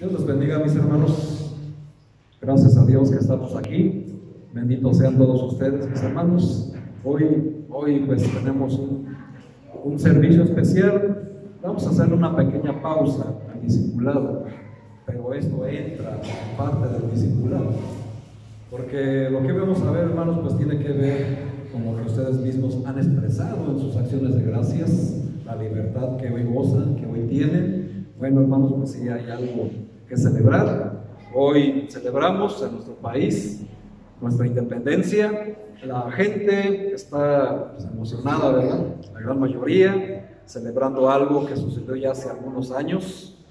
Dios les bendiga, mis hermanos. Gracias a Dios que estamos aquí. Benditos sean todos ustedes, mis hermanos. Hoy pues tenemos un servicio especial. Vamos a hacer una pequeña pausa al discipulado, pero esto entra en parte del discipulado, porque lo que vamos a ver, hermanos, pues tiene que ver con lo que ustedes mismos han expresado en sus acciones de gracias, la libertad que hoy gozan, que hoy tienen. Bueno, hermanos, pues sí hay algo que celebrar. Hoy celebramos en nuestro país nuestra independencia. La gente está pues, emocionada, ¿verdad? La gran mayoría, celebrando algo que sucedió ya hace algunos años.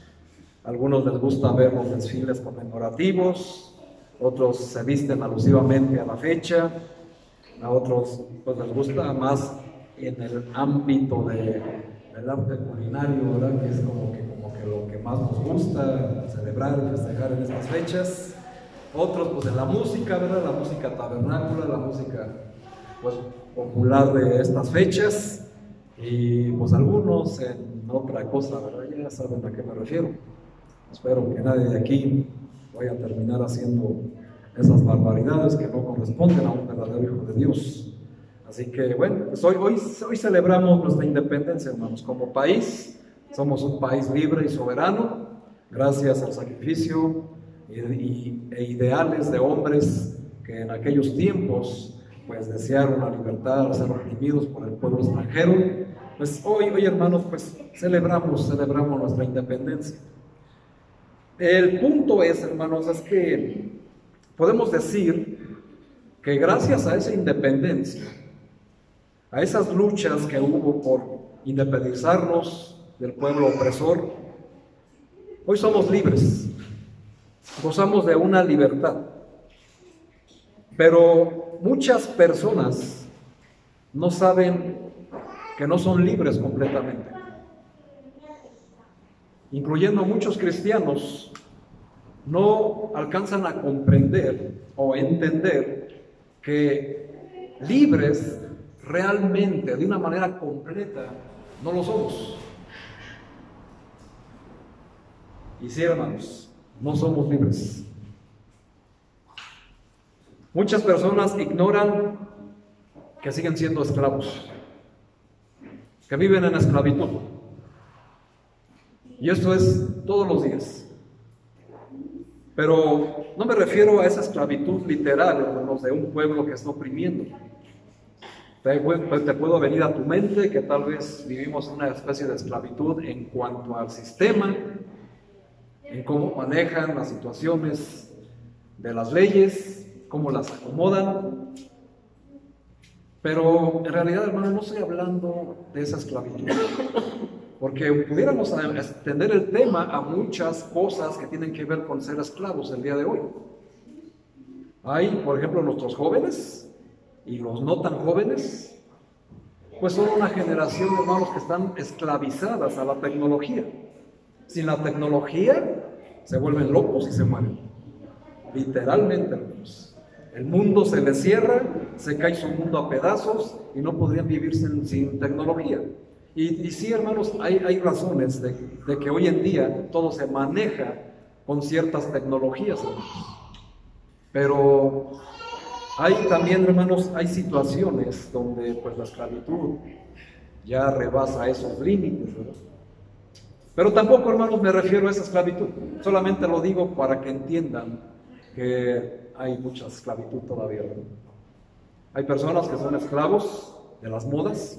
A algunos les gusta ver los desfiles conmemorativos, otros se visten alusivamente a la fecha, a otros pues les gusta más en el ámbito del arte culinario, ¿verdad? Que es como que lo que más nos gusta celebrar y festejar en estas fechas. Otros pues en la música, ¿verdad? La música tabernácula, la música pues popular de estas fechas, y pues algunos en otra cosa, ¿verdad? Ya saben a qué me refiero. Espero que nadie de aquí vaya a terminar haciendo esas barbaridades que no corresponden a un verdadero hijo de Dios. Así que bueno, pues hoy celebramos nuestra independencia, hermanos. Como país, somos un país libre y soberano, gracias al sacrificio e ideales de hombres que en aquellos tiempos pues desearon la libertad al ser oprimidos por el pueblo extranjero. Pues hoy hermanos, pues celebramos nuestra independencia. El punto es, hermanos, es que podemos decir que gracias a esa independencia, a esas luchas que hubo por independizarnos del pueblo opresor, hoy somos libres, gozamos de una libertad. Pero muchas personas no saben que no son libres completamente, incluyendo muchos cristianos. No alcanzan a comprender o entender que libres realmente, de una manera completa, no lo somos. Y sí, hermanos, no somos libres. Muchas personas ignoran que siguen siendo esclavos, que viven en esclavitud. Y esto es todos los días. Pero no me refiero a esa esclavitud literal, hermanos, de un pueblo que está oprimiendo. Te puedo venir a tu mente que tal vez vivimos una especie de esclavitud en cuanto al sistema, en cómo manejan las situaciones de las leyes, cómo las acomodan. Pero en realidad, hermanos, no estoy hablando de esa esclavitud, porque pudiéramos extender el tema a muchas cosas que tienen que ver con ser esclavos el día de hoy. Hay, por ejemplo, nuestros jóvenes y los no tan jóvenes, pues son una generación de hermanos que están esclavizadas a la tecnología. Sin la tecnología se vuelven locos y se mueren. Literalmente, hermanos. El mundo se les cierra, se cae su mundo a pedazos y no podrían vivir sin tecnología. Y sí, hermanos, hay razones de que hoy en día todo se maneja con ciertas tecnologías, hermanos. Pero hay también, hermanos, hay situaciones donde pues la esclavitud ya rebasa esos límites, ¿verdad? Pero tampoco, hermanos, me refiero a esa esclavitud. Solamente lo digo para que entiendan que hay mucha esclavitud todavía, ¿verdad? Hay personas que son esclavos de las modas.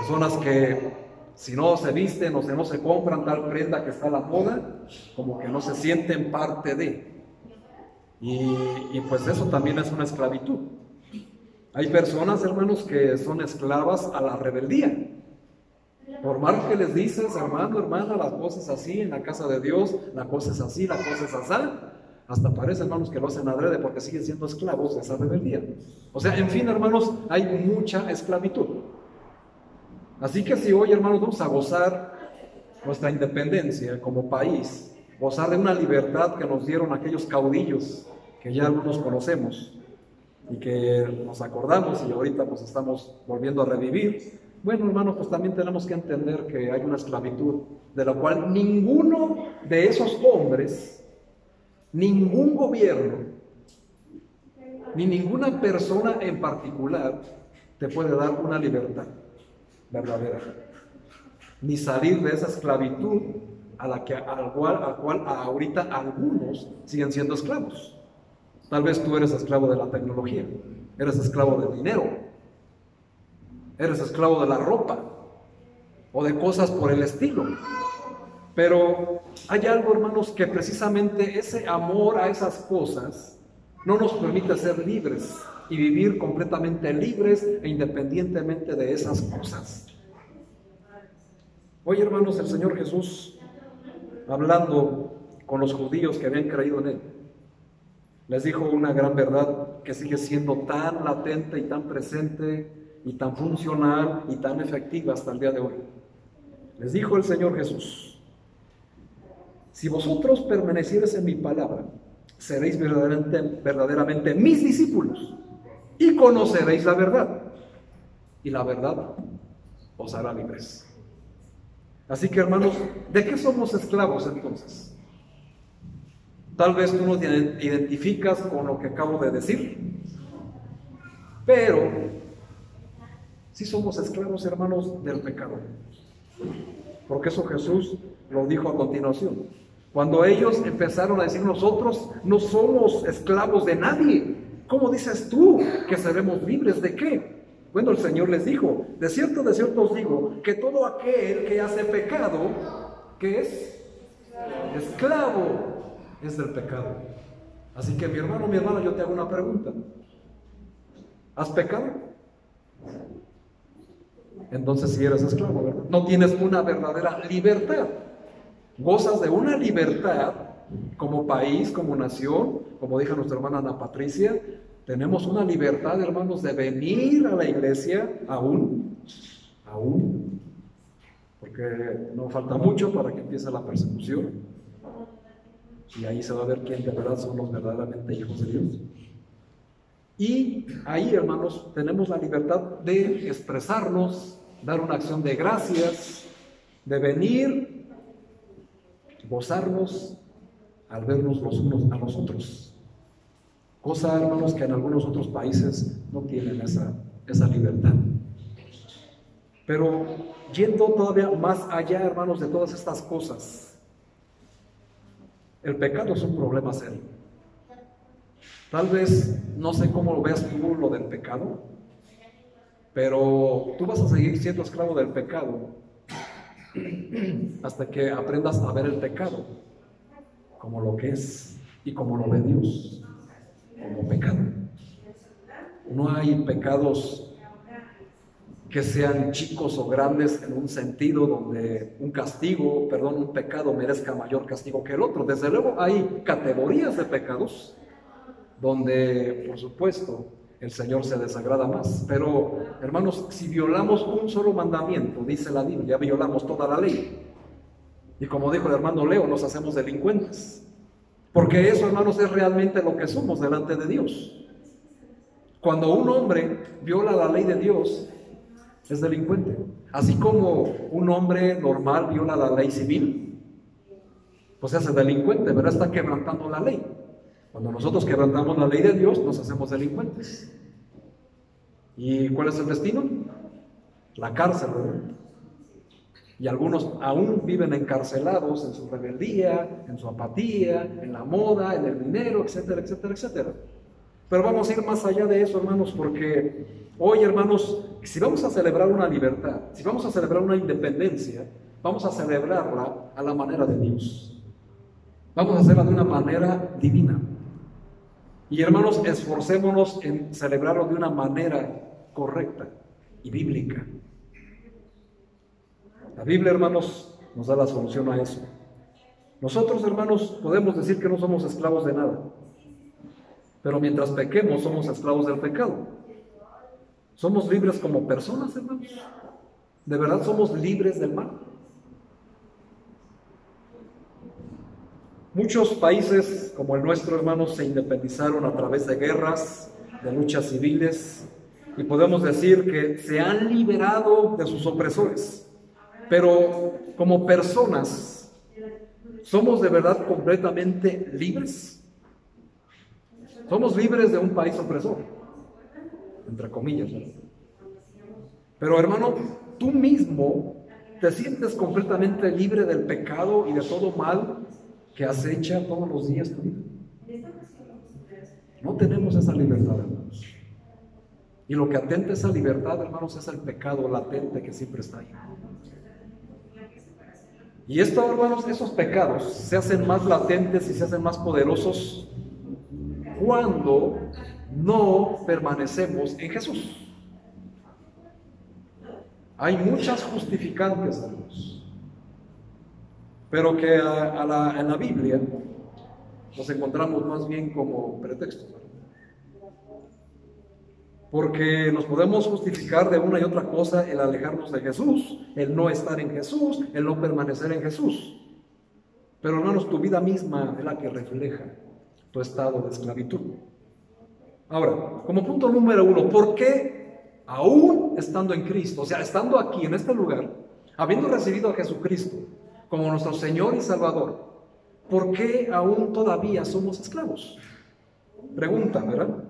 Personas que si no se visten o si no se compran tal prenda que está a la moda, como que no se sienten parte de. Y pues eso también es una esclavitud. Hay personas, hermanos, que son esclavas a la rebeldía. Por más que les dices, hermano, hermana, las cosas así en la casa de Dios, la cosa es así, la cosa es así, hasta parece, hermanos, que lo hacen adrede porque siguen siendo esclavos de esa rebeldía. O sea, en fin, hermanos, hay mucha esclavitud. Así que si hoy, hermanos, vamos a gozar nuestra independencia como país, gozar de una libertad que nos dieron aquellos caudillos que ya algunos conocemos y que nos acordamos y ahorita pues estamos volviendo a revivir. Bueno, hermanos, pues también tenemos que entender que hay una esclavitud de la cual ninguno de esos hombres, ningún gobierno, ni ninguna persona en particular te puede dar una libertad verdadera, ni salir de esa esclavitud al cual ahorita algunos siguen siendo esclavos. Tal vez tú eres esclavo de la tecnología, eres esclavo del dinero, eres esclavo de la ropa o de cosas por el estilo. Pero hay algo, hermanos, que precisamente ese amor a esas cosas no nos permite ser libres y vivir completamente libres e independientemente de esas cosas. Hoy, hermanos, el Señor Jesús, hablando con los judíos que habían creído en Él, les dijo una gran verdad que sigue siendo tan latente y tan presente y tan funcional y tan efectiva hasta el día de hoy. Les dijo el Señor Jesús: si vosotros permaneciereis en mi palabra, seréis verdaderamente mis discípulos y conoceréis la verdad, y la verdad os hará libres. Así que, hermanos, ¿de qué somos esclavos entonces? Tal vez tú no te identificas con lo que acabo de decir, pero sí somos esclavos, hermanos, del pecado. Porque eso Jesús lo dijo a continuación. Cuando ellos empezaron a decir: nosotros no somos esclavos de nadie, ¿cómo dices tú que seremos libres de qué? Bueno, el Señor les dijo: de cierto os digo, que todo aquel que hace pecado, ¿qué es? Esclavo es del pecado. Así que mi hermana, yo te hago una pregunta. ¿Has pecado? Entonces sí eres esclavo, ¿verdad? No tienes una verdadera libertad. Gozas de una libertad como país, como nación, como dijo nuestra hermana Ana Patricia. Tenemos una libertad, hermanos, de venir a la iglesia aún, porque no falta mucho para que empiece la persecución, y ahí se va a ver quién de verdad son los verdaderamente hijos de Dios. Y ahí, hermanos, tenemos la libertad de expresarnos, dar una acción de gracias, de venir, gozarnos al vernos los unos a los otros. Cosa, hermanos, que en algunos otros países no tienen esa libertad. Pero yendo todavía más allá, hermanos, de todas estas cosas, el pecado es un problema serio. Tal vez, no sé cómo lo veas tú lo del pecado, pero tú vas a seguir siendo esclavo del pecado hasta que aprendas a ver el pecado como lo que es y como lo ve Dios, como pecado. No hay pecados que sean chicos o grandes en un sentido donde un pecado merezca mayor castigo que el otro. Desde luego hay categorías de pecados donde, por supuesto, el Señor se desagrada más. Pero, hermanos, si violamos un solo mandamiento, dice la Biblia, violamos toda la ley. Y como dijo el hermano Leo, nos hacemos delincuentes. Porque eso, hermanos, es realmente lo que somos delante de Dios. Cuando un hombre viola la ley de Dios, es delincuente. Así como un hombre normal viola la ley civil, pues se hace delincuente, ¿verdad? Está quebrantando la ley. Cuando nosotros quebrantamos la ley de Dios, nos hacemos delincuentes. ¿Y cuál es el destino? La cárcel, ¿verdad? Y algunos aún viven encarcelados en su rebeldía, en su apatía, en la moda, en el dinero, etcétera, etcétera, etcétera. Pero vamos a ir más allá de eso, hermanos, porque hoy, hermanos, si vamos a celebrar una libertad, si vamos a celebrar una independencia, vamos a celebrarla a la manera de Dios. Vamos a hacerla de una manera divina. Y, hermanos, esforcémonos en celebrarlo de una manera correcta y bíblica. La Biblia, hermanos, nos da la solución a eso. Nosotros, hermanos, podemos decir que no somos esclavos de nada, pero mientras pequemos somos esclavos del pecado. ¿Somos libres como personas, hermanos? ¿De verdad somos libres del mal? Muchos países como el nuestro, hermanos, se independizaron a través de guerras, de luchas civiles, y podemos decir que se han liberado de sus opresores. Pero como personas, ¿somos de verdad completamente libres? Somos libres de un país opresor, entre comillas, ¿verdad? Pero hermano, tú mismo te sientes completamente libre del pecado y de todo mal que acecha todos los días tu vida. No tenemos esa libertad, hermanos. Y lo que atenta esa libertad, hermanos, es el pecado latente que siempre está ahí. Y esto, hermanos, esos pecados se hacen más latentes y se hacen más poderosos cuando no permanecemos en Jesús. Hay muchas justificantes, hermanos, pero que en la Biblia nos encontramos más bien como pretextos, ¿verdad? Porque nos podemos justificar de una y otra cosa el alejarnos de Jesús, el no estar en Jesús, el no permanecer en Jesús. Pero hermanos, tu vida misma es la que refleja tu estado de esclavitud. Ahora, como punto número 1, ¿por qué aún estando en Cristo, o sea, estando aquí en este lugar, habiendo recibido a Jesucristo como nuestro Señor y Salvador, ¿por qué aún todavía somos esclavos? Pregunta, ¿verdad?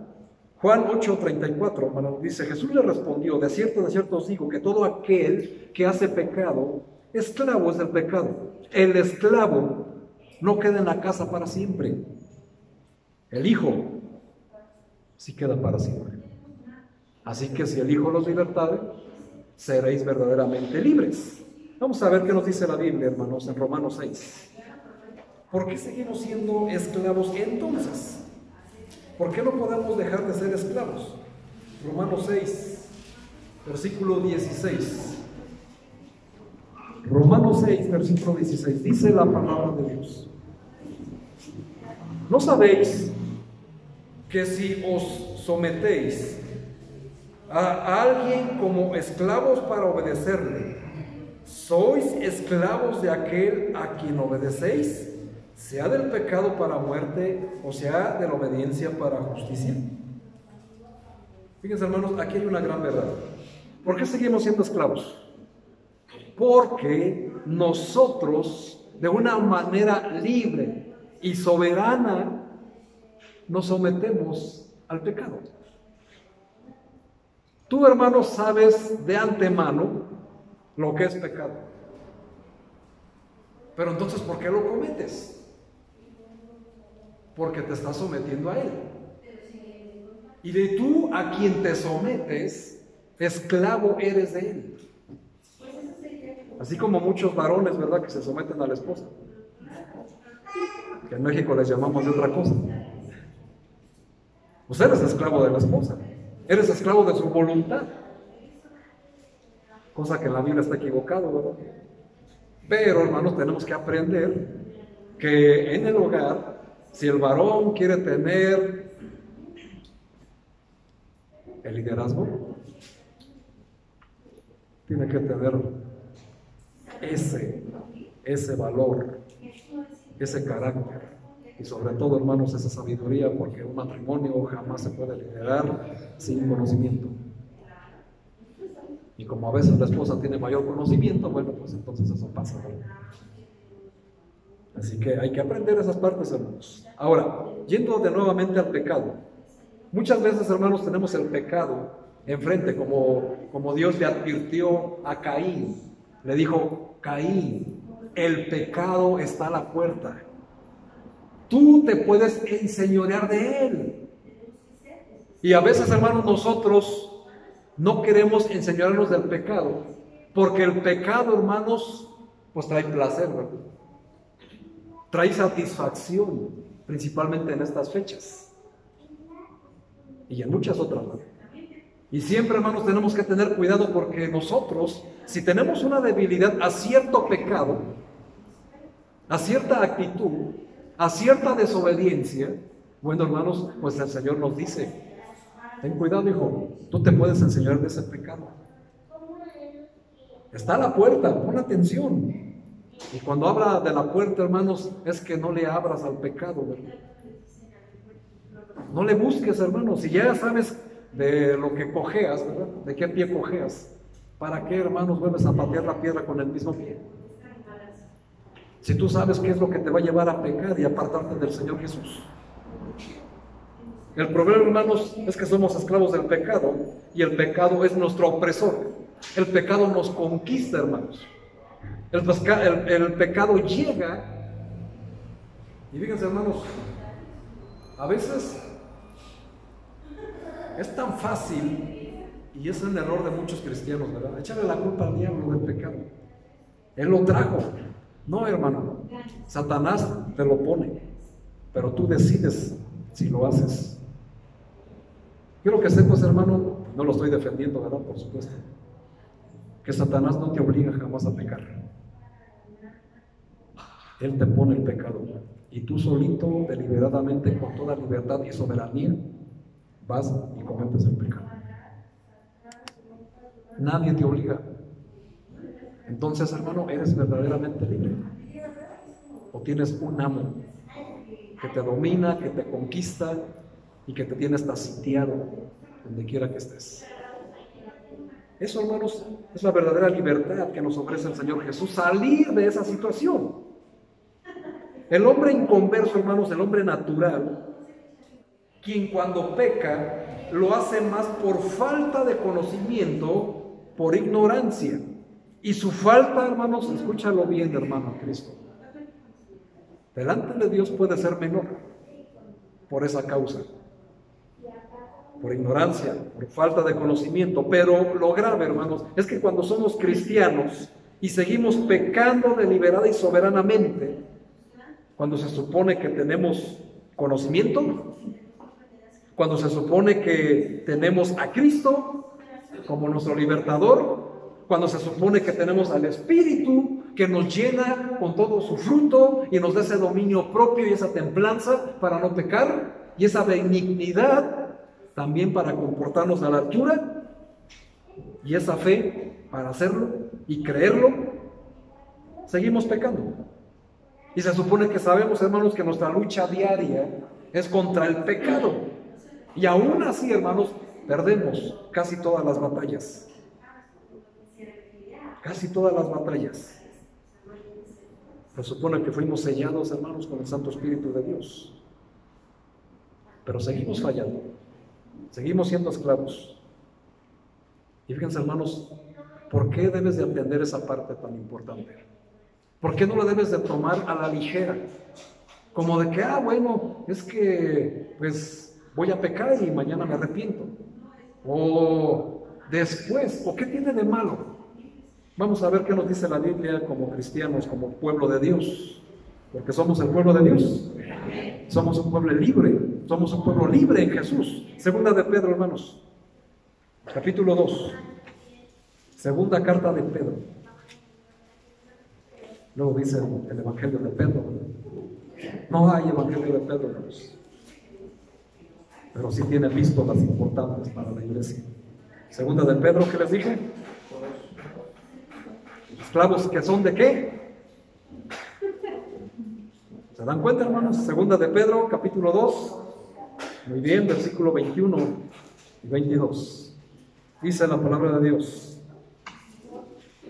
Juan 8:34, hermano, dice, Jesús le respondió, de cierto os digo, que todo aquel que hace pecado, esclavo es del pecado. El esclavo no queda en la casa para siempre. El Hijo sí queda para siempre. Así que si el Hijo los libertare, seréis verdaderamente libres. Vamos a ver qué nos dice la Biblia, hermanos, en Romanos 6. ¿Por qué seguimos siendo esclavos entonces? ¿Por qué no podemos dejar de ser esclavos? Romanos 6, versículo 16. Romanos 6, versículo 16. Dice la palabra de Dios. ¿No sabéis que si os sometéis a alguien como esclavos para obedecerle, sois esclavos de aquel a quien obedecéis, sea del pecado para muerte o sea de la obediencia para justicia? Fíjense, hermanos, aquí hay una gran verdad. ¿Por qué seguimos siendo esclavos? Porque nosotros, de una manera libre y soberana, nos sometemos al pecado. Tú, hermano, sabes de antemano lo que es pecado. Pero entonces, ¿por qué lo cometes? Porque te estás sometiendo a él. Y de tú a quien te sometes, esclavo eres de él. Así como muchos varones, ¿verdad?, que se someten a la esposa, que en México les llamamos de otra cosa. Pues eres esclavo de la esposa, eres esclavo de su voluntad, cosa que en la Biblia está equivocado, ¿verdad? Pero, hermanos, tenemos que aprender que en el hogar, si el varón quiere tener el liderazgo, tiene que tener ese valor, ese carácter y sobre todo, hermanos, esa sabiduría, porque un matrimonio jamás se puede liderar sin conocimiento. Y como a veces la esposa tiene mayor conocimiento, bueno, pues entonces eso pasa, ¿no? Así que hay que aprender esas partes, hermanos. Ahora, yendo de nuevamente al pecado, muchas veces, hermanos, tenemos el pecado enfrente, como Dios le advirtió a Caín. Le dijo, Caín, el pecado está a la puerta. Tú te puedes enseñorear de él. Y a veces, hermanos, nosotros no queremos enseñarnos del pecado, porque el pecado, hermanos, pues trae placer, ¿verdad? Trae satisfacción, principalmente en estas fechas y en muchas otras, ¿verdad? Y siempre, hermanos, tenemos que tener cuidado, porque nosotros, si tenemos una debilidad a cierto pecado, a cierta actitud, a cierta desobediencia, bueno, hermanos, pues el Señor nos dice, ten cuidado, hijo, tú te puedes enseñar de ese pecado. Está a la puerta, pon atención. Y cuando habla de la puerta, hermanos, es que no le abras al pecado, ¿verdad? No le busques, hermanos. Si ya sabes de lo que cojeas, ¿verdad? De qué pie cojeas, ¿Para qué, hermanos, vuelves a patear la piedra con el mismo pie? Si tú sabes qué es lo que te va a llevar a pecar y apartarte del Señor Jesús. El problema, hermanos, es que somos esclavos del pecado y el pecado es nuestro opresor. El pecado nos conquista, hermanos. El pecado llega. Y fíjense, hermanos, a veces es tan fácil, y es un error de muchos cristianos, ¿verdad?, echarle la culpa al diablo del pecado. Él lo trajo. No, hermano, Satanás te lo pone, pero tú decides si lo haces. Quiero que sepas, hermano, no lo estoy defendiendo, ¿verdad?, por supuesto, que Satanás no te obliga jamás a pecar. Él te pone el pecado y tú solito, deliberadamente, con toda libertad y soberanía, vas y cometes el pecado. Nadie te obliga. Entonces, hermano, ¿eres verdaderamente libre? ¿O tienes un amo que te domina, que te conquista y que te tiene hasta sitiado donde quiera que estés? Eso, hermanos, es la verdadera libertad que nos ofrece el Señor Jesús, salir de esa situación. El hombre inconverso, hermanos, el hombre natural, quien cuando peca lo hace más por falta de conocimiento, por ignorancia. Y su falta, hermanos, escúchalo bien, hermano Cristo, delante de Dios puede ser menor por esa causa, por ignorancia, por falta de conocimiento. Pero lo grave, hermanos, es que cuando somos cristianos y seguimos pecando deliberada y soberanamente, cuando se supone que tenemos conocimiento, cuando se supone que tenemos a Cristo como nuestro libertador, cuando se supone que tenemos al Espíritu que nos llena con todo su fruto y nos da ese dominio propio y esa templanza para no pecar y esa benignidad también para comportarnos a la altura y esa fe para hacerlo y creerlo, seguimos pecando. Y se supone que sabemos, hermanos, que nuestra lucha diaria es contra el pecado. Y aún así, hermanos, perdemos casi todas las batallas. Casi todas las batallas. Se supone que fuimos sellados, hermanos, con el Santo Espíritu de Dios. Pero seguimos fallando. Seguimos siendo esclavos. Y fíjense, hermanos, ¿por qué debes de atender esa parte tan importante? ¿Por qué no la debes de tomar a la ligera? Como de que, bueno, es que, pues, voy a pecar y mañana me arrepiento. O después, ¿o qué tiene de malo? Vamos a ver qué nos dice la Biblia como cristianos, como pueblo de Dios. Porque somos el pueblo de Dios. Somos un pueblo libre. Somos un pueblo libre en Jesús. Segunda de Pedro, hermanos. Capítulo 2. Segunda carta de Pedro. Luego dice el Evangelio de Pedro. No hay Evangelio de Pedro, hermanos. Pero sí tiene epístolas importantes para la iglesia. Segunda de Pedro, ¿qué les dije? ¿Esclavos que son de qué? ¿Se dan cuenta, hermanos? Segunda de Pedro, capítulo 2. Muy bien, versículo 21 y 22. Dice la palabra de Dios: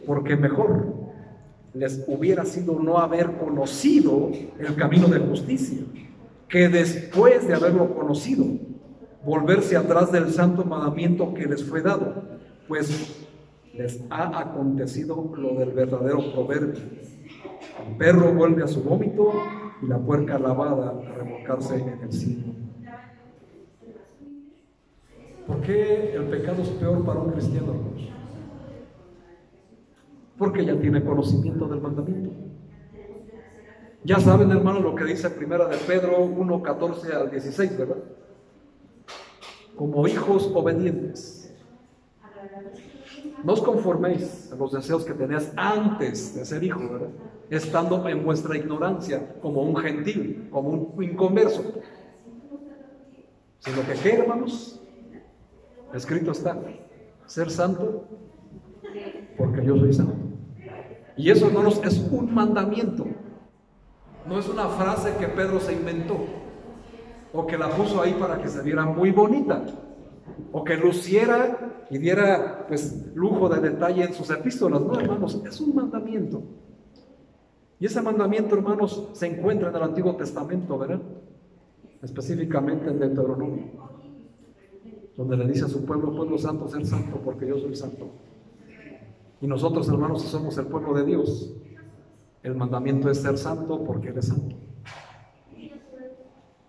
porque mejor les hubiera sido no haber conocido el camino de justicia, que después de haberlo conocido, volverse atrás del santo mandamiento que les fue dado, pues les ha acontecido lo del verdadero proverbio: el perro vuelve a su vómito y la puerca lavada a revolcarse en el sino. ¿Por qué el pecado es peor para un cristiano, hermanos? Porque ya tiene conocimiento del mandamiento. Ya saben, hermanos, lo que dice primera de Pedro 1, 14 al 16, ¿verdad? Como hijos obedientes, no os conforméis a los deseos que tenías antes de ser hijo, ¿verdad? Estando en vuestra ignorancia, como un gentil, como un inconverso. Sino que, ¿qué, hermanos? Escrito está: ser santo, porque yo soy santo. Y eso, hermanos, es un mandamiento. No es una frase que Pedro se inventó o que la puso ahí para que se viera muy bonita. o que luciera y diera pues lujo de detalle en sus epístolas. No, hermanos, es un mandamiento. Y ese mandamiento, hermanos, se encuentra en el Antiguo Testamento, ¿verdad? Específicamente en Deuteronomio, donde le dice a su pueblo, pueblo santo, ser santo, porque yo soy santo. Y nosotros, hermanos, si somos el pueblo de Dios, el mandamiento es ser santo porque Él es santo.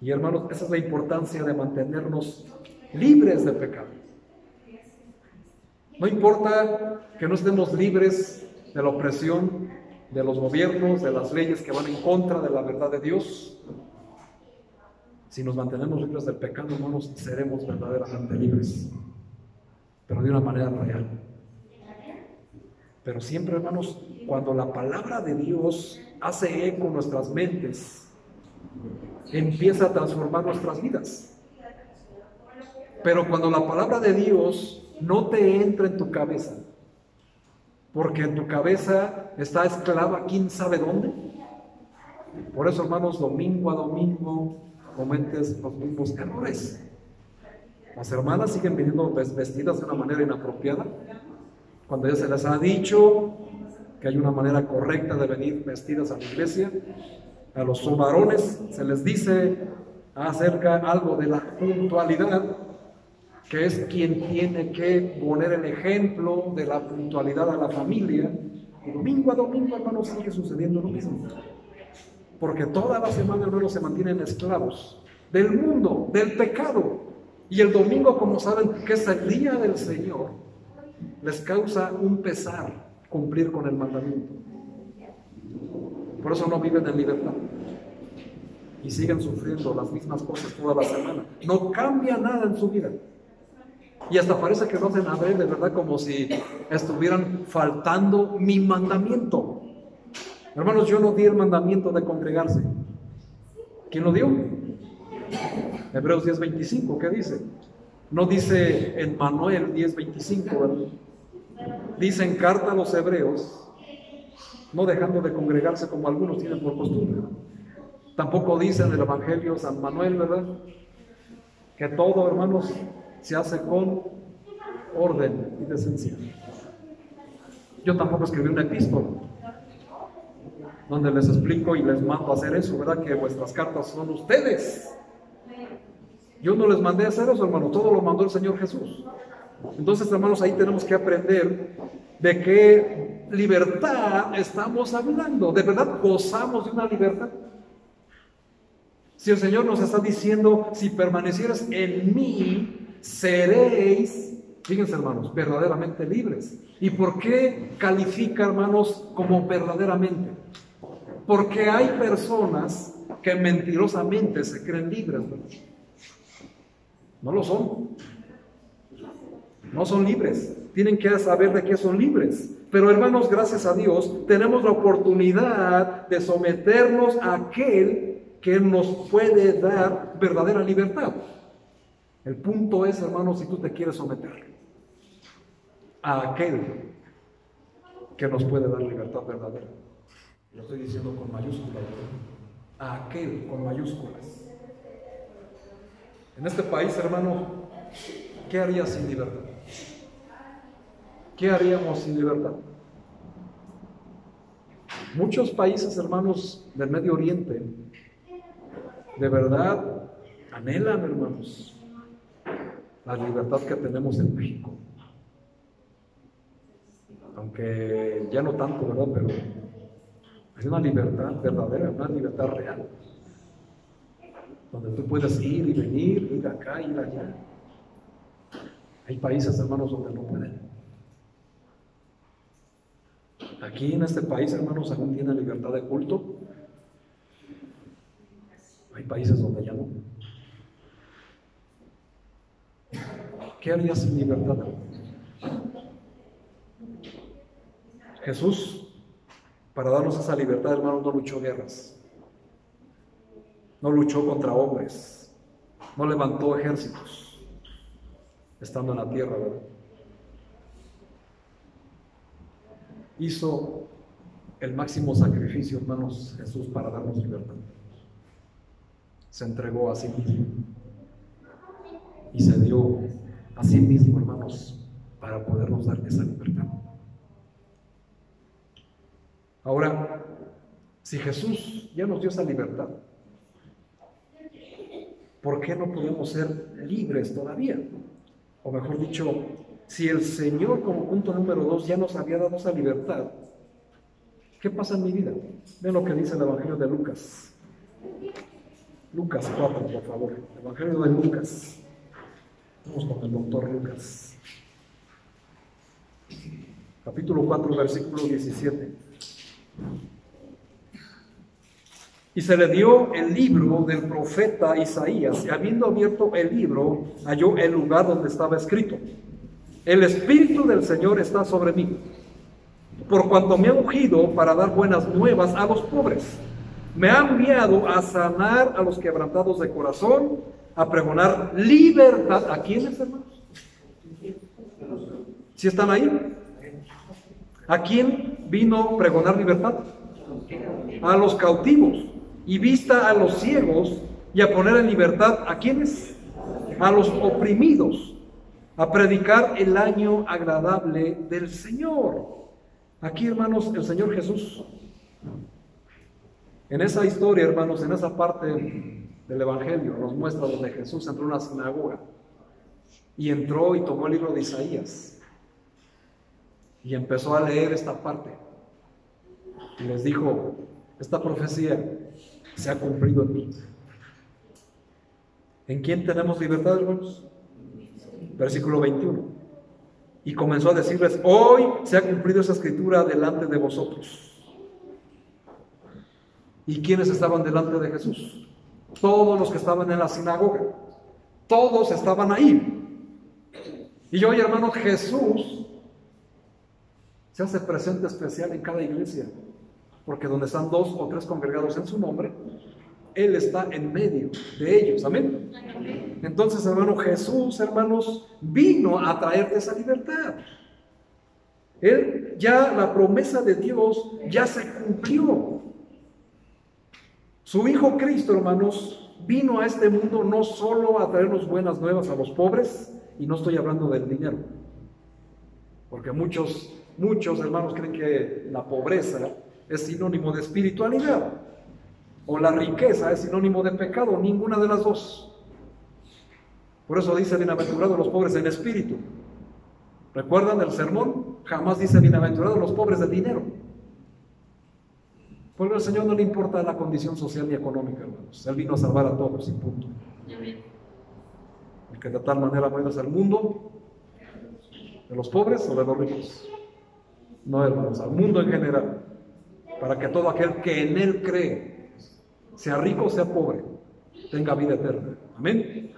Y hermanos, esa es la importancia de mantenernos libres de pecado. No importa que no estemos libres de la opresión de los gobiernos, de las leyes que van en contra de la verdad de Dios. Si nos mantenemos libres del pecado, hermanos, seremos verdaderamente libres, pero de una manera real. Pero siempre, hermanos, cuando la palabra de Dios hace eco en nuestras mentes, empieza a transformar nuestras vidas. Pero cuando la palabra de Dios no te entra en tu cabeza, porque en tu cabeza está esclava quién sabe dónde. Por eso, hermanos, domingo a domingo cometes los mismos errores. Las hermanas siguen viniendo vestidas de una manera inapropiada, cuando ya se les ha dicho que hay una manera correcta de venir vestidas a la iglesia. A los varones se les dice acerca algo de la puntualidad, que es quien tiene que poner el ejemplo de la puntualidad a la familia. Y domingo a domingo, hermanos, sigue sucediendo lo mismo. Porque toda la semana, hermanos, se mantienen esclavos del mundo, del pecado. Y el domingo, como saben que es el día del Señor, les causa un pesar cumplir con el mandamiento. Por eso no viven en libertad y siguen sufriendo las mismas cosas toda la semana. No cambia nada en su vida. Y hasta parece que lo hacen a ver de verdad como si estuvieran faltando mi mandamiento. Hermanos, yo no di el mandamiento de congregarse. ¿Quién lo dio? Hebreos 10:25, ¿qué dice? No dice en Manuel 10:25, ¿verdad? Dice en carta a los hebreos, no dejando de congregarse como algunos tienen por costumbre. Tampoco dice en el Evangelio San Manuel, ¿verdad? Que todo, hermanos, se hace con orden y decencia. Yo tampoco escribí una epístola donde les explico y les mando a hacer eso, ¿verdad? Que vuestras cartas son ustedes. Yo no les mandé a hacer eso, hermano, todo lo mandó el Señor Jesús. Entonces, hermanos, ahí tenemos que aprender de qué libertad estamos hablando. ¿De verdad gozamos de una libertad? Si el Señor nos está diciendo, si permanecieras en mí, seréis, fíjense, hermanos, verdaderamente libres. ¿Y por qué califica, hermanos, como verdaderamente? Porque hay personas que mentirosamente se creen libres, ¿verdad? No lo son. No son libres. Tienen que saber de qué son libres. Pero, hermanos, gracias a Dios, tenemos la oportunidad de someternos a aquel que nos puede dar verdadera libertad. El punto es, hermanos, si tú te quieres someter a aquel que nos puede dar libertad verdadera. Lo estoy diciendo con mayúsculas, ¿verdad? A aquel con mayúsculas. En este país, hermano, ¿qué harías sin libertad? ¿Qué haríamos sin libertad? Muchos países, hermanos, del Medio Oriente, de verdad anhelan, hermanos, la libertad que tenemos en México. Aunque ya no tanto, ¿verdad? Pero hay una libertad verdadera, una libertad real, donde tú puedes ir y venir, ir acá, ir allá. Hay países, hermanos, donde no pueden. Aquí en este país, hermanos, aún tiene libertad de culto. Hay países donde ya no. ¿Qué harías sin libertad? Jesús, para darnos esa libertad, hermanos, no luchó guerras. No luchó contra hombres. No levantó ejércitos estando en la tierra, ¿verdad? Hizo el máximo sacrificio, hermanos, Jesús, para darnos libertad. Se entregó a sí mismo y se dio a sí mismo, hermanos, para podernos dar esa libertad. Ahora, si Jesús ya nos dio esa libertad, ¿por qué no podemos ser libres todavía? O mejor dicho, si el Señor, como punto número 2, ya nos había dado esa libertad, ¿qué pasa en mi vida? Vean lo que dice el Evangelio de Lucas. Lucas 4, por favor. Evangelio de Lucas. Vamos con el doctor Lucas. Capítulo 4, versículo 17. Y se le dio el libro del profeta Isaías, y habiendo abierto el libro, halló el lugar donde estaba escrito: el Espíritu del Señor está sobre mí, por cuanto me ha ungido para dar buenas nuevas a los pobres. Me ha enviado a sanar a los quebrantados de corazón, a pregonar libertad. ¿A quiénes, hermanos? ¿Sí están ahí? ¿A quién vino a pregonar libertad? A los cautivos, y vista a los ciegos, y a poner en libertad ¿a quiénes? A los oprimidos, a predicar el año agradable del Señor. Aquí, hermanos, el Señor Jesús, en esa historia, hermanos, en esa parte del Evangelio, nos muestra donde Jesús entró a una sinagoga y entró y tomó el libro de Isaías y empezó a leer esta parte y les dijo: esta profecía se ha cumplido en mí. ¿En quién tenemos libertad, hermanos? Versículo 21. Y comenzó a decirles: hoy se ha cumplido esa escritura delante de vosotros. ¿Y quiénes estaban delante de Jesús? Todos los que estaban en la sinagoga. Todos estaban ahí. Y hoy, hermanos, Jesús se hace presente especial en cada iglesia, porque donde están 2 o 3 congregados en su nombre, Él está en medio de ellos. Amén. Entonces, hermano, Jesús, hermanos, vino a traerte esa libertad. Él ya, la promesa de Dios ya se cumplió. Su Hijo Cristo, hermanos, vino a este mundo no solo a traernos buenas nuevas a los pobres, y no estoy hablando del dinero, porque muchos hermanos creen que la pobreza es sinónimo de espiritualidad, o la riqueza es sinónimo de pecado. Ninguna de las dos. Por eso dice: bienaventurados los pobres en espíritu. ¿Recuerdan el sermón? Jamás dice bienaventurados los pobres de dinero, porque al Señor no le importa la condición social ni económica, hermanos. Él vino a salvar a todos, y punto. El que de tal manera amó al mundo, ¿de los pobres o de los ricos? No, hermanos, al mundo en general, para que todo aquel que en Él cree, sea rico o sea pobre, tenga vida eterna. Amén.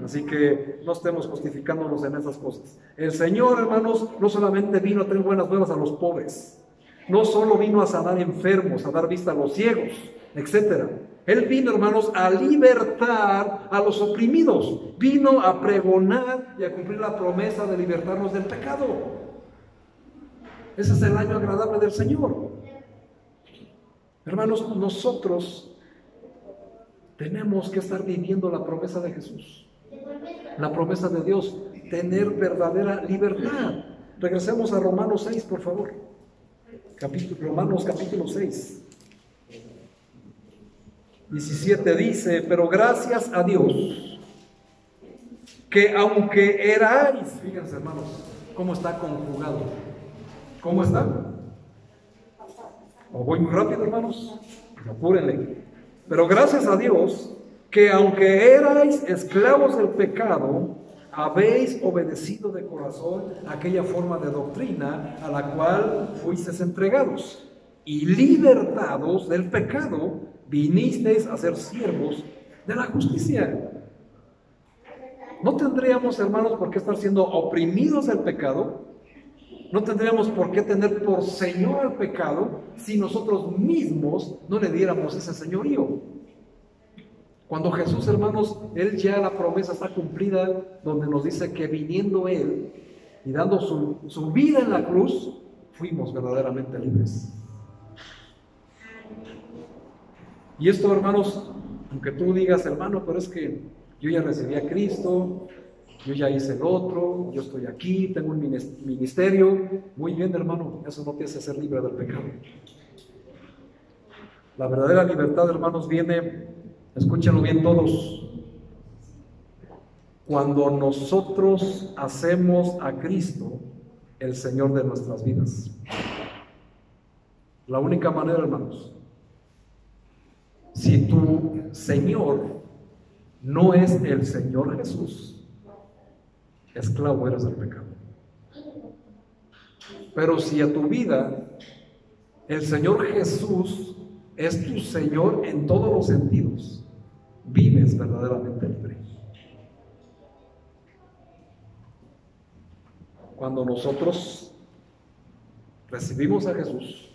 Así que no estemos justificándonos en esas cosas. El Señor, hermanos, no solamente vino a traer buenas nuevas a los pobres, no solo vino a sanar enfermos, a dar vista a los ciegos, etc. Él vino, hermanos, a libertar a los oprimidos. Vino a pregonar y a cumplir la promesa de libertarnos del pecado. Ese es el año agradable del Señor. Hermanos, nosotros tenemos que estar viviendo la promesa de Jesús, la promesa de Dios, tener verdadera libertad. Regresemos a Romanos 6, por favor. Romanos capítulo 6. 17 dice: pero gracias a Dios, que aunque erais, fíjense, hermanos, cómo está conjugado. ¿Cómo está? ¿O voy muy rápido, hermanos? Apúrenle. Pero gracias a Dios, que aunque erais esclavos del pecado, habéis obedecido de corazón aquella forma de doctrina a la cual fuisteis entregados, y libertados del pecado, vinisteis a ser siervos de la justicia. No tendríamos, hermanos, por qué estar siendo oprimidos del pecado. No tendríamos por qué tener por señor al pecado si nosotros mismos no le diéramos ese señorío. Cuando Jesús, hermanos, Él ya la promesa está cumplida, donde nos dice que viniendo Él y dando su vida en la cruz, fuimos verdaderamente libres. Y esto, hermanos, aunque tú digas: hermano, pero es que yo ya recibí a Cristo, Yo ya hice el otro, yo estoy aquí, tengo un ministerio. Muy bien, hermano, eso no te hace ser libre del pecado. La verdadera libertad, hermanos, viene, escúchenlo bien todos, cuando nosotros hacemos a Cristo el Señor de nuestras vidas. La única manera, hermanos. Si tu Señor no es el Señor Jesús, esclavo eres del pecado. Pero si a tu vida el Señor Jesús es tu Señor en todos los sentidos, vives verdaderamente libre. Cuando nosotros recibimos a Jesús,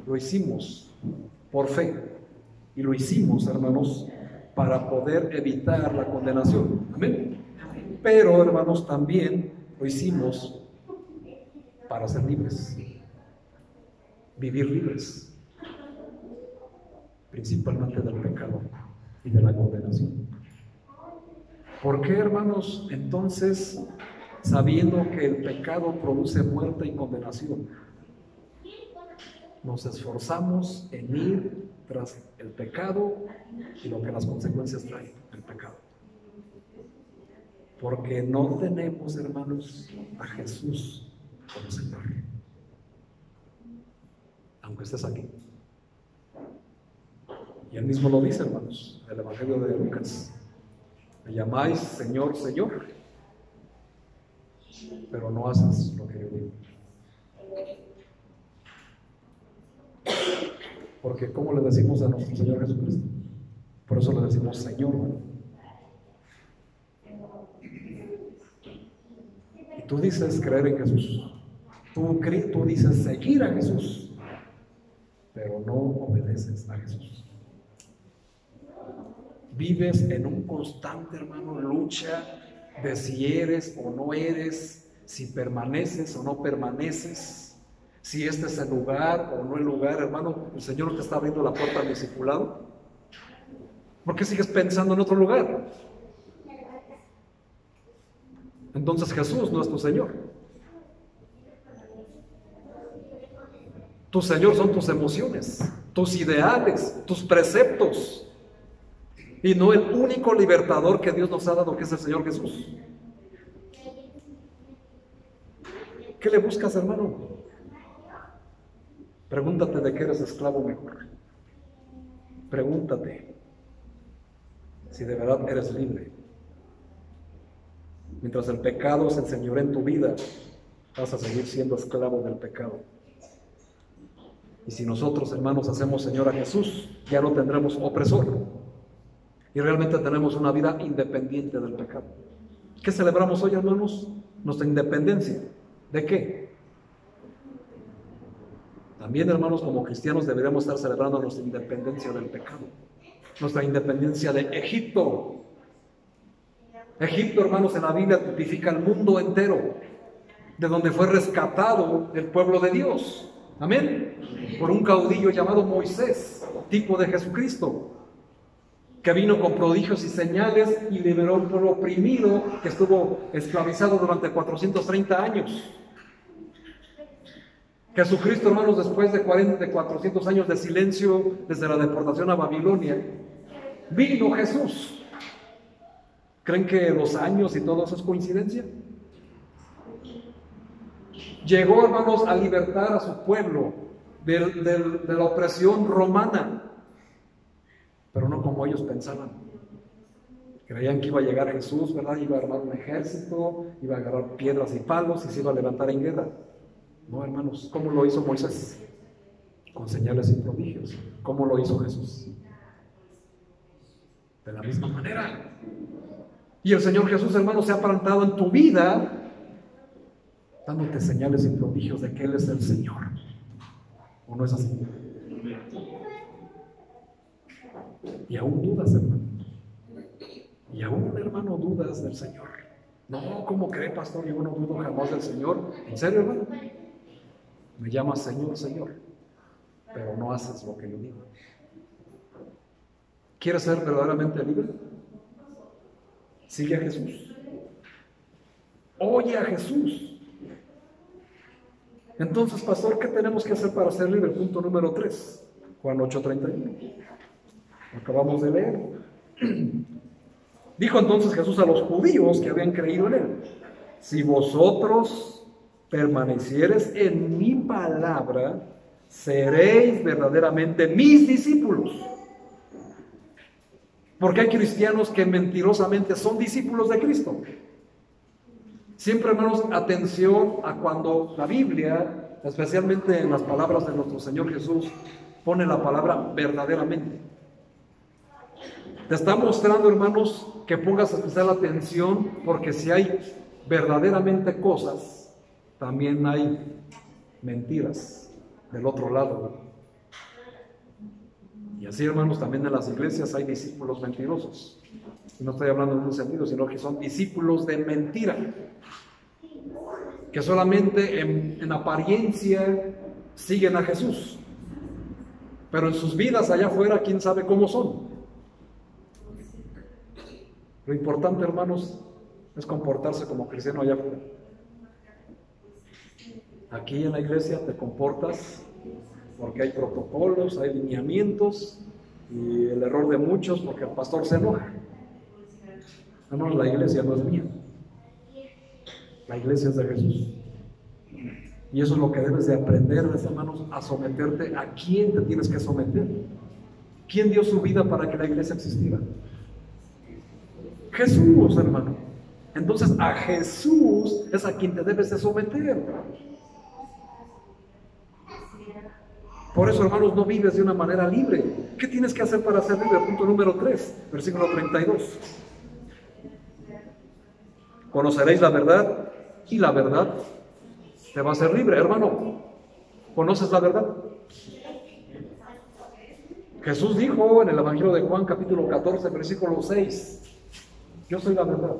lo hicimos por fe y lo hicimos, hermanos, para poder evitar la condenación. Amén. Pero, hermanos, también lo hicimos para ser libres, vivir libres, principalmente del pecado y de la condenación. ¿Por qué, hermanos, entonces, sabiendo que el pecado produce muerte y condenación, nos esforzamos en ir tras el pecado y lo que las consecuencias traen el pecado? Porque no tenemos, hermanos, a Jesús como Señor. Aunque estés aquí. Y él mismo lo dice, hermanos, en el Evangelio de Lucas. Me llamáis Señor, Señor, pero no haces lo que yo digo. Porque ¿cómo le decimos a nuestro Señor Jesucristo? Por eso le decimos Señor, ¿no? Y tú dices creer en Jesús. Tú dices seguir a Jesús, pero no obedeces a Jesús. Vives en un constante, hermano, lucha de si eres o no eres, si permaneces o no permaneces, si este es el lugar o no el lugar. Hermano, el Señor no te está abriendo la puerta al discipulado. ¿Por qué sigues pensando en otro lugar? Entonces Jesús no es tu Señor. Tu Señor son tus emociones, tus ideales, tus preceptos, y no el único libertador que Dios nos ha dado, que es el Señor Jesús. ¿Qué le buscas, hermano? Pregúntate de qué eres esclavo mejor. Pregúntate si de verdad eres libre. Mientras el pecado se enseñorea en tu vida, vas a seguir siendo esclavo del pecado. Y si nosotros, hermanos, hacemos Señor a Jesús, ya no tendremos opresor. Y realmente tenemos una vida independiente del pecado. ¿Qué celebramos hoy, hermanos? Nuestra independencia. ¿De qué? También, hermanos, como cristianos deberíamos estar celebrando nuestra independencia del pecado. Nuestra independencia de Egipto. Egipto, hermanos, en la Biblia tipifica el mundo entero, de donde fue rescatado el pueblo de Dios. Amén. Por un caudillo llamado Moisés, tipo de Jesucristo, que vino con prodigios y señales y liberó a un pueblo oprimido que estuvo esclavizado durante 430 años. Jesucristo, hermanos, después de 400 años de silencio desde la deportación a Babilonia, vino Jesús. ¿Creen que los años y todo eso es coincidencia? Llegó, hermanos, a libertar a su pueblo de la opresión romana, pero no como ellos pensaban. Creían que iba a llegar Jesús, ¿verdad? Iba a armar un ejército, iba a agarrar piedras y palos y se iba a levantar en guerra. No, hermanos, ¿cómo lo hizo Moisés? Con señales y prodigios. ¿Cómo lo hizo Jesús? De la misma manera. Y el Señor Jesús, hermanos, se ha plantado en tu vida, dándote señales y prodigios de que Él es el Señor. ¿O no es así? Y aún dudas, hermano. Y aún, hermano, dudas del Señor. No, ¿cómo cree, pastor? Yo no dudo jamás del Señor. ¿En serio, hermano? Me llamas Señor, Señor, pero no haces lo que yo digo. ¿Quieres ser verdaderamente libre? Sigue a Jesús. Oye a Jesús. Entonces, pastor, ¿qué tenemos que hacer para ser libre? Punto número 3, Juan 8:31. Acabamos de leer. Dijo entonces Jesús a los judíos que habían creído en él: si vosotros permaneciereis en mi palabra, seréis verdaderamente mis discípulos. Porque hay cristianos que mentirosamente son discípulos de Cristo. Siempre, hermanos, atención a cuando la Biblia, especialmente en las palabras de nuestro Señor Jesús, pone la palabra verdaderamente. Te está mostrando, hermanos, que pongas especial atención, porque si hay verdaderamente cosas, también hay mentiras del otro lado. Y así, hermanos, también en las iglesias hay discípulos mentirosos. Y no estoy hablando en un sentido, sino que son discípulos de mentira, que solamente en apariencia siguen a Jesús, pero en sus vidas allá afuera, quién sabe cómo son. Lo importante, hermanos, es comportarse como cristiano allá afuera. Aquí en la iglesia te comportas porque hay protocolos, hay lineamientos, y el error de muchos porque el pastor se enoja. Hermanos, la iglesia no es mía, la iglesia es de Jesús. Y eso es lo que debes de aprender, hermanos, a someterte. ¿A quién te tienes que someter? ¿Quién dio su vida para que la iglesia existiera? Jesús, hermano. Entonces a Jesús es a quien te debes de someter. Por eso, hermanos, no vives de una manera libre. ¿Qué tienes que hacer para ser libre? Punto número 3, versículo 32. Conoceréis la verdad y la verdad te va a hacer libre. Hermano, ¿conoces la verdad? Jesús dijo en el Evangelio de Juan, capítulo 14, versículo 6, yo soy la verdad,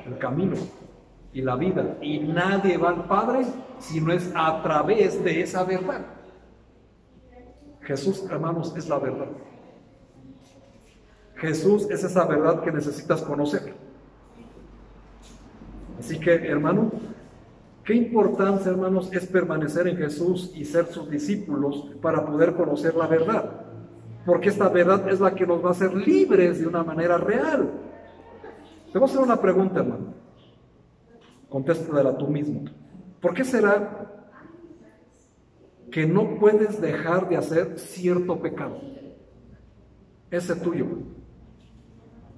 el camino y la vida, y nadie va al Padre si no es a través de esa verdad. Jesús, hermanos, es la verdad. Jesús es esa verdad que necesitas conocer. Así que, hermano, qué importancia, hermanos, es permanecer en Jesús y ser sus discípulos para poder conocer la verdad. Porque esta verdad es la que nos va a hacer libres de una manera real. Te voy a hacer una pregunta, hermano. Contéstatela tú mismo. ¿Por qué será que no puedes dejar de hacer cierto pecado? Ese tuyo,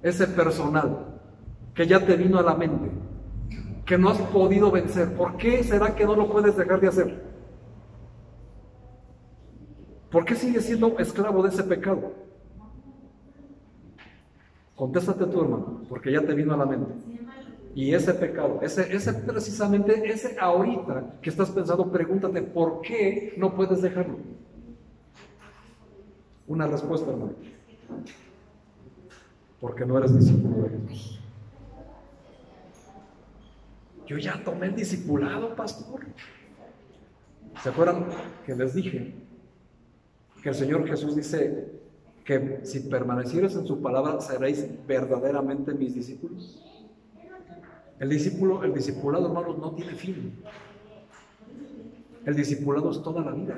ese personal, que ya te vino a la mente, que no has podido vencer. ¿Por qué será que no lo puedes dejar de hacer? ¿Por qué sigues siendo esclavo de ese pecado? Contéstate tú, hermano, porque ya te vino a la mente. Y ese pecado, ese precisamente, ese ahorita que estás pensando, pregúntate, ¿por qué no puedes dejarlo? Una respuesta, hermano. Porque no eres discípulo de Jesús. Yo ya tomé el discipulado, pastor. ¿Se acuerdan que les dije que el Señor Jesús dice que si permanecieres en su palabra seréis verdaderamente mis discípulos? El discipulado, hermanos, no tiene fin. El discipulado es toda la vida.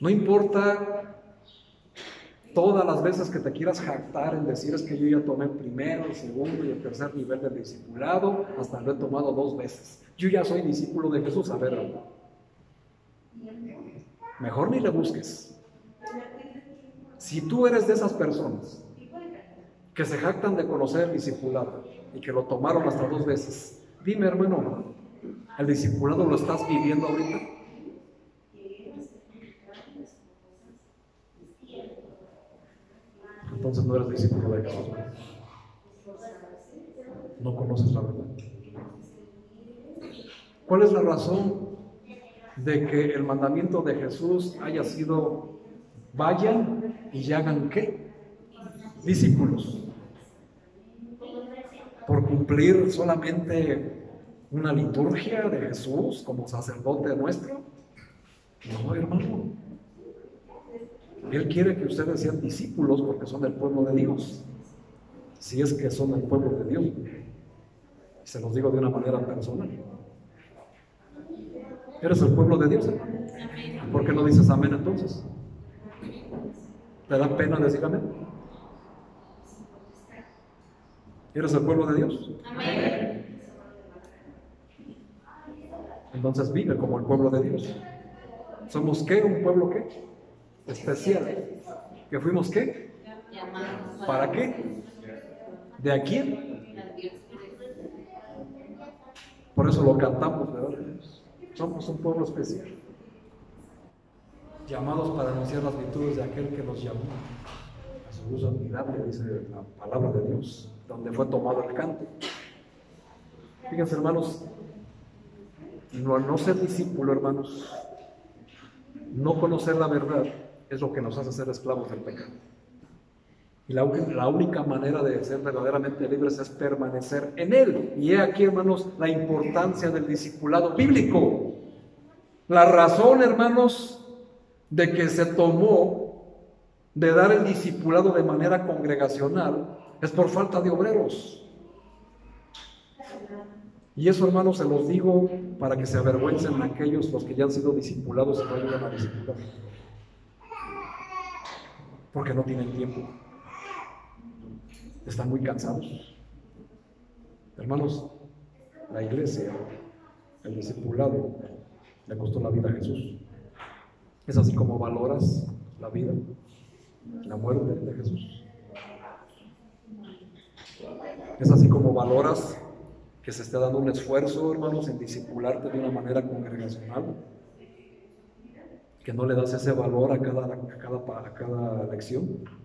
No importa todas las veces que te quieras jactar en decir es que yo ya tomé el primero, el segundo y el tercer nivel del discipulado, hasta lo he tomado 2 veces. Yo ya soy discípulo de Jesús. A ver, hermano, mejor ni le busques. Si tú eres de esas personas que se jactan de conocer el discipulado y que lo tomaron hasta 2 veces, dime, hermano, ¿el discipulado lo estás viviendo ahorita? Entonces no eres discípulo de Jesús. No conoces la verdad. ¿Cuál es la razón de que el mandamiento de Jesús haya sido vayan y hagan qué? Discípulos. ¿Por cumplir solamente una liturgia de Jesús como sacerdote nuestro? No, hermano. Él quiere que ustedes sean discípulos porque son del pueblo de Dios. Si es que son del pueblo de Dios. Se los digo de una manera personal. ¿Eres el pueblo de Dios, hermano? ¿Por qué no dices amén entonces? ¿Te da pena decir amén? ¿Eres el pueblo de Dios? Amén. Entonces vive como el pueblo de Dios. ¿Somos qué? ¿Un pueblo qué? Especial. ¿Que fuimos qué? ¿Para qué? ¿De a quién? Por eso lo cantamos, ¿verdad? Somos un pueblo especial, llamados para anunciar las virtudes de aquel que nos llamó a su luz admirable, dice la palabra de Dios, donde fue tomado el canto. Fíjense, hermanos, no ser discípulo, hermanos, no conocer la verdad es lo que nos hace ser esclavos del pecado. Y la única manera de ser verdaderamente libres es permanecer en Él. Y he aquí, hermanos, la importancia del discipulado bíblico. La razón, hermanos, de que se tomó de dar el discipulado de manera congregacional es por falta de obreros. Y eso, hermanos, se los digo para que se avergüencen aquellos los que ya han sido discipulados y no ayudan a discipular. Porque no tienen tiempo. Están muy cansados. Hermanos, la iglesia, el discipulado, le costó la vida a Jesús. Es así como valoras la vida, la muerte de Jesús. Es así como valoras que se esté dando un esfuerzo, hermanos, en discipularte de una manera congregacional, que no le das ese valor a cada lección.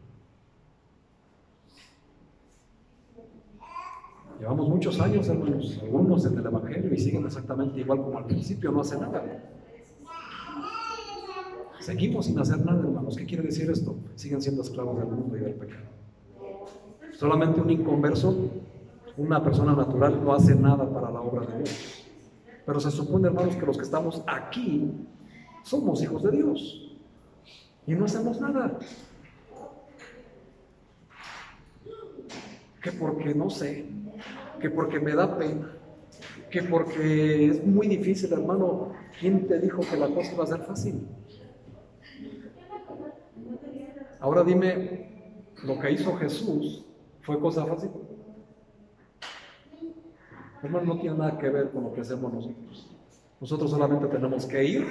Llevamos muchos años, hermanos, algunos en el Evangelio, y siguen exactamente igual como al principio, no hacen nada. Seguimos sin hacer nada, hermanos. ¿Qué quiere decir esto? Siguen siendo esclavos del mundo y del pecado. Solamente un inconverso, una persona natural, no hace nada para la obra de Dios. Pero se supone, hermanos, que los que estamos aquí somos hijos de Dios y no hacemos nada. Que porque no sé, que porque me da pena, que porque es muy difícil, hermano. ¿Quién te dijo que la cosa iba a ser fácil? Ahora dime, ¿lo que hizo Jesús fue cosa fácil? Hermano, no tiene nada que ver con lo que hacemos nosotros. Nosotros solamente tenemos que ir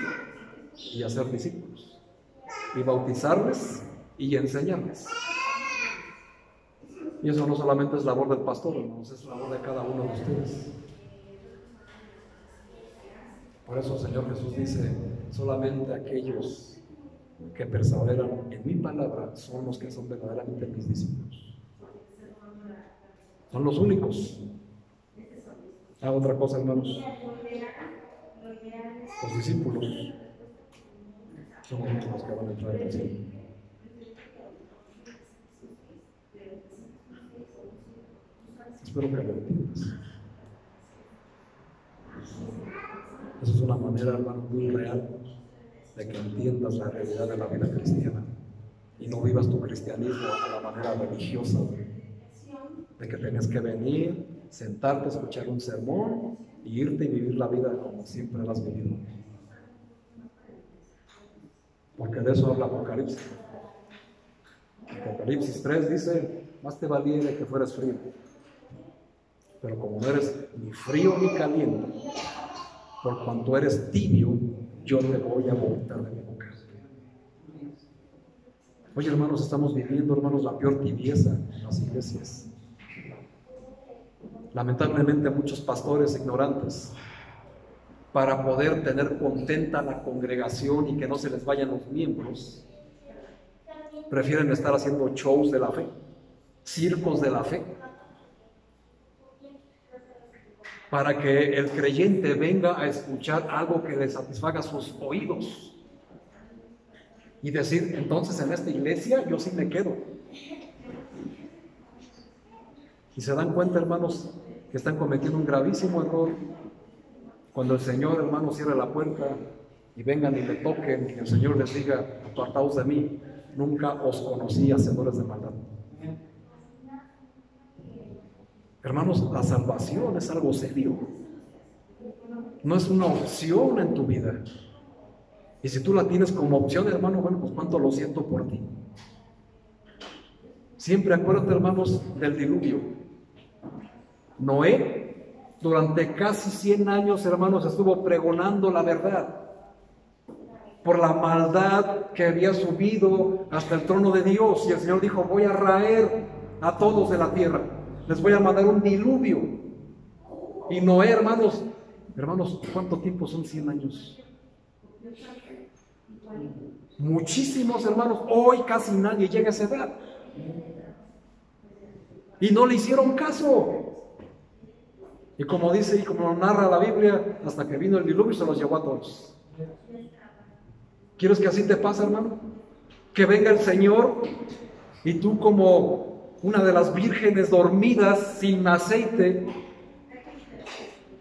y hacer discípulos, y bautizarles y enseñarles. Y eso no solamente es labor del pastor, hermanos, es labor de cada uno de ustedes. Por eso el Señor Jesús dice, solamente aquellos que perseveran en mi palabra son los que son verdaderamente mis discípulos. Son los únicos. Otra cosa, hermanos, los discípulos son los únicos que van a entrar en el cielo. Espero que lo entiendas. Esa es una manera, hermano, muy real de que entiendas la realidad de la vida cristiana y no vivas tu cristianismo a la manera religiosa de que tienes que venir, sentarte, escuchar un sermón y irte y vivir la vida como siempre la has vivido. Porque de eso habla Apocalipsis. Apocalipsis 3 dice, más te valiera que fueras frío. Pero como no eres ni frío ni caliente, por cuanto eres tibio, yo te voy a vomitar de mi boca. Oye, hermanos, estamos viviendo, hermanos, la peor tibieza en las iglesias. Lamentablemente muchos pastores ignorantes, para poder tener contenta la congregación y que no se les vayan los miembros, prefieren estar haciendo shows de la fe, circos de la fe, para que el creyente venga a escuchar algo que le satisfaga sus oídos y decir, entonces en esta iglesia yo sí me quedo. Y se dan cuenta, hermanos, que están cometiendo un gravísimo error cuando el Señor, hermanos, cierre la puerta y vengan y le toquen y el Señor les diga, apartaos de mí, nunca os conocí, hacedores de maldad. Hermanos, la salvación es algo serio. No es una opción en tu vida. Y si tú la tienes como opción, hermano, bueno, pues cuánto lo siento por ti. Siempre acuérdate, hermanos, del diluvio. Noé, durante casi 100 años, hermanos, estuvo pregonando la verdad. Por la maldad que había subido hasta el trono de Dios. Y el Señor dijo, voy a raer a todos de la tierra. Les voy a mandar un diluvio. Y Noé, hermanos, ¿cuánto tiempo son 100 años? Muchísimos, hermanos. Hoy casi nadie llega a esa edad. Y no le hicieron caso. Y como dice y como narra la Biblia, hasta que vino el diluvio se los llevó a todos. ¿Quieres que así te pase, hermano? Que venga el Señor y tú como una de las vírgenes dormidas sin aceite,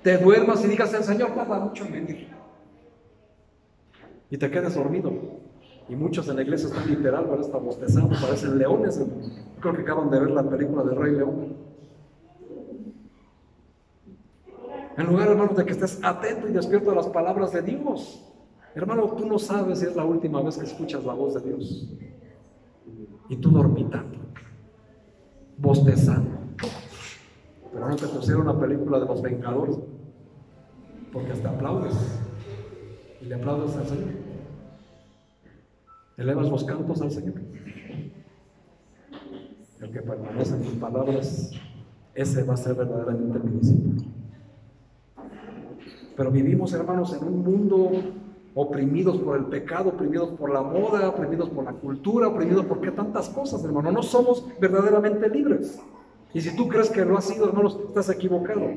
te duermas y digas, el Señor tarda mucho en venir. Y te quedes dormido. Y muchos en la iglesia están literal, ¿verdad? Están bostezando, parecen leones. Creo que acaban de ver la película del Rey León. En lugar, hermanos, de que estés atento y despierto a las palabras de Dios. Hermano, tú no sabes si es la última vez que escuchas la voz de Dios. Y tú dormitando, bostezando. Pero no te pusieron una película de los Vengadores, porque hasta aplaudes. Y le aplaudes al Señor. Elevas los cantos al Señor. El que permanece en tus palabras, ese va a ser verdaderamente mi discípulo. Pero vivimos, hermanos, en un mundo oprimidos por el pecado, oprimidos por la moda, oprimidos por la cultura, oprimidos por qué tantas cosas, hermano. No somos verdaderamente libres. Y si tú crees que lo has sido, hermanos, estás equivocado.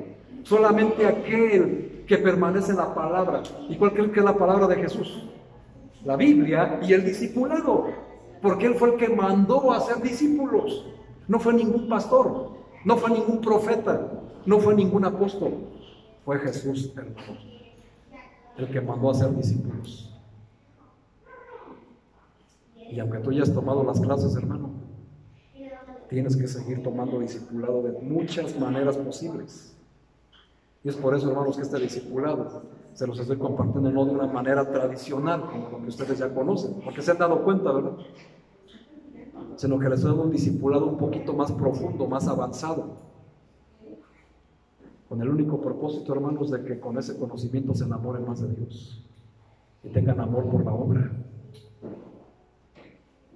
Solamente aquel que permanece en la palabra. ¿Y cuál cree que es la palabra de Jesús? La Biblia y el discipulado. Porque Él fue el que mandó a hacer discípulos. No fue ningún pastor, no fue ningún profeta, no fue ningún apóstol. Fue Jesús, hermano, el que mandó a hacer discípulos. Y aunque tú ya has tomado las clases, hermano, tienes que seguir tomando discipulado de muchas maneras posibles. Y es por eso, hermanos, que este discipulado se los estoy compartiendo no de una manera tradicional, como lo que ustedes ya conocen, porque se han dado cuenta, ¿verdad? Sino que les estoy dando un discipulado un poquito más profundo, más avanzado. Con el único propósito, hermanos, de que con ese conocimiento se enamoren más de Dios y tengan amor por la obra.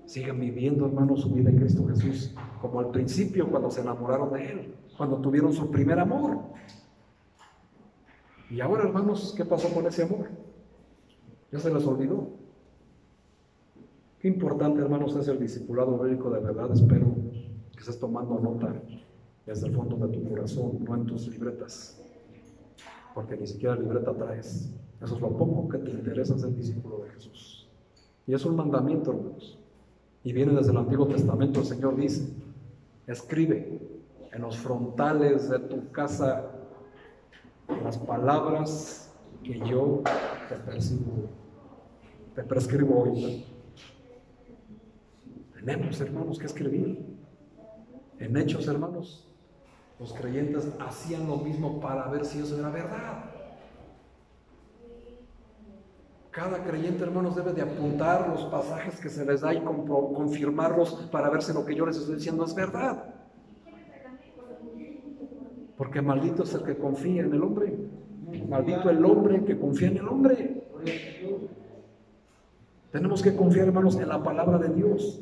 Sigan viviendo, hermanos, su vida en Cristo Jesús, como al principio cuando se enamoraron de Él, cuando tuvieron su primer amor. Y ahora, hermanos, ¿qué pasó con ese amor? Ya se les olvidó. Qué importante, hermanos, es el discipulado bíblico de verdad. Espero que estés tomando nota desde el fondo de tu corazón, no en tus libretas, porque ni siquiera libreta traes. Eso es lo poco que te interesa ser discípulo de Jesús. Y es un mandamiento, hermanos, y viene desde el Antiguo Testamento. El Señor dice, escribe en los frontales de tu casa las palabras que yo te prescribo hoy. Tenemos, hermanos, que escribir. En Hechos, hermanos, los creyentes hacían lo mismo para ver si eso era verdad. Cada creyente, hermanos, debe de apuntar los pasajes que se les da y confirmarlos para ver si lo que yo les estoy diciendo es verdad. Porque maldito es el que confía en el hombre. Maldito el hombre que confía en el hombre. Tenemos que confiar, hermanos, en la palabra de Dios.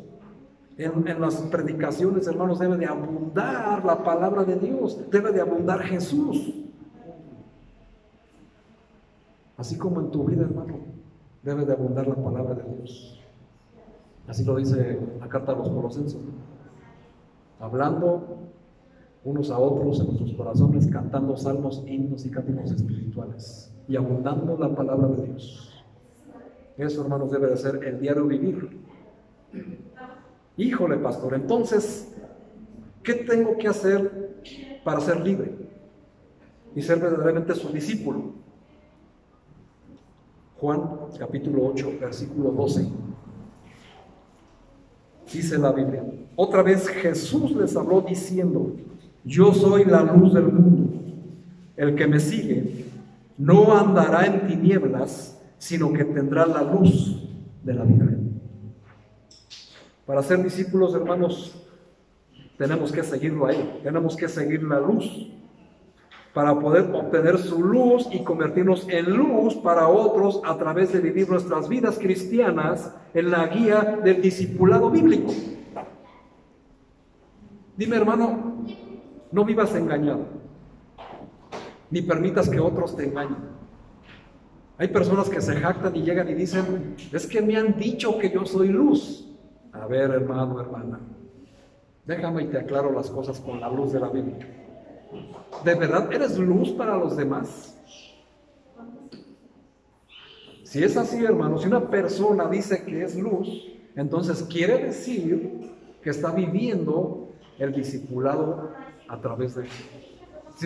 En las predicaciones, hermanos, debe de abundar la palabra de Dios. Debe de abundar Jesús. Así como en tu vida, hermano, debe de abundar la palabra de Dios. Así lo dice la carta a los Colosenses, ¿no? Hablando unos a otros en nuestros corazones, cantando salmos, himnos y cánticos espirituales y abundando la palabra de Dios. Eso, hermanos, debe de ser el diario vivir. Híjole, pastor, entonces, ¿qué tengo que hacer para ser libre y ser verdaderamente su discípulo? Juan capítulo 8, versículo 12. Dice la Biblia: otra vez Jesús les habló diciendo: Yo soy la luz del mundo. El que me sigue no andará en tinieblas, sino que tendrá la luz de la vida. Para ser discípulos, hermanos, tenemos que seguirlo a Él, tenemos que seguir la luz para poder obtener su luz y convertirnos en luz para otros a través de vivir nuestras vidas cristianas en la guía del discipulado bíblico. Dime, hermano, no vivas engañado, ni permitas que otros te engañen. Hay personas que se jactan y llegan y dicen, es que me han dicho que yo soy luz. A ver, hermano, hermana, déjame y te aclaro las cosas con la luz de la Biblia. ¿De verdad eres luz para los demás? Si es así, hermano, si una persona dice que es luz, entonces quiere decir que está viviendo el discipulado a través de,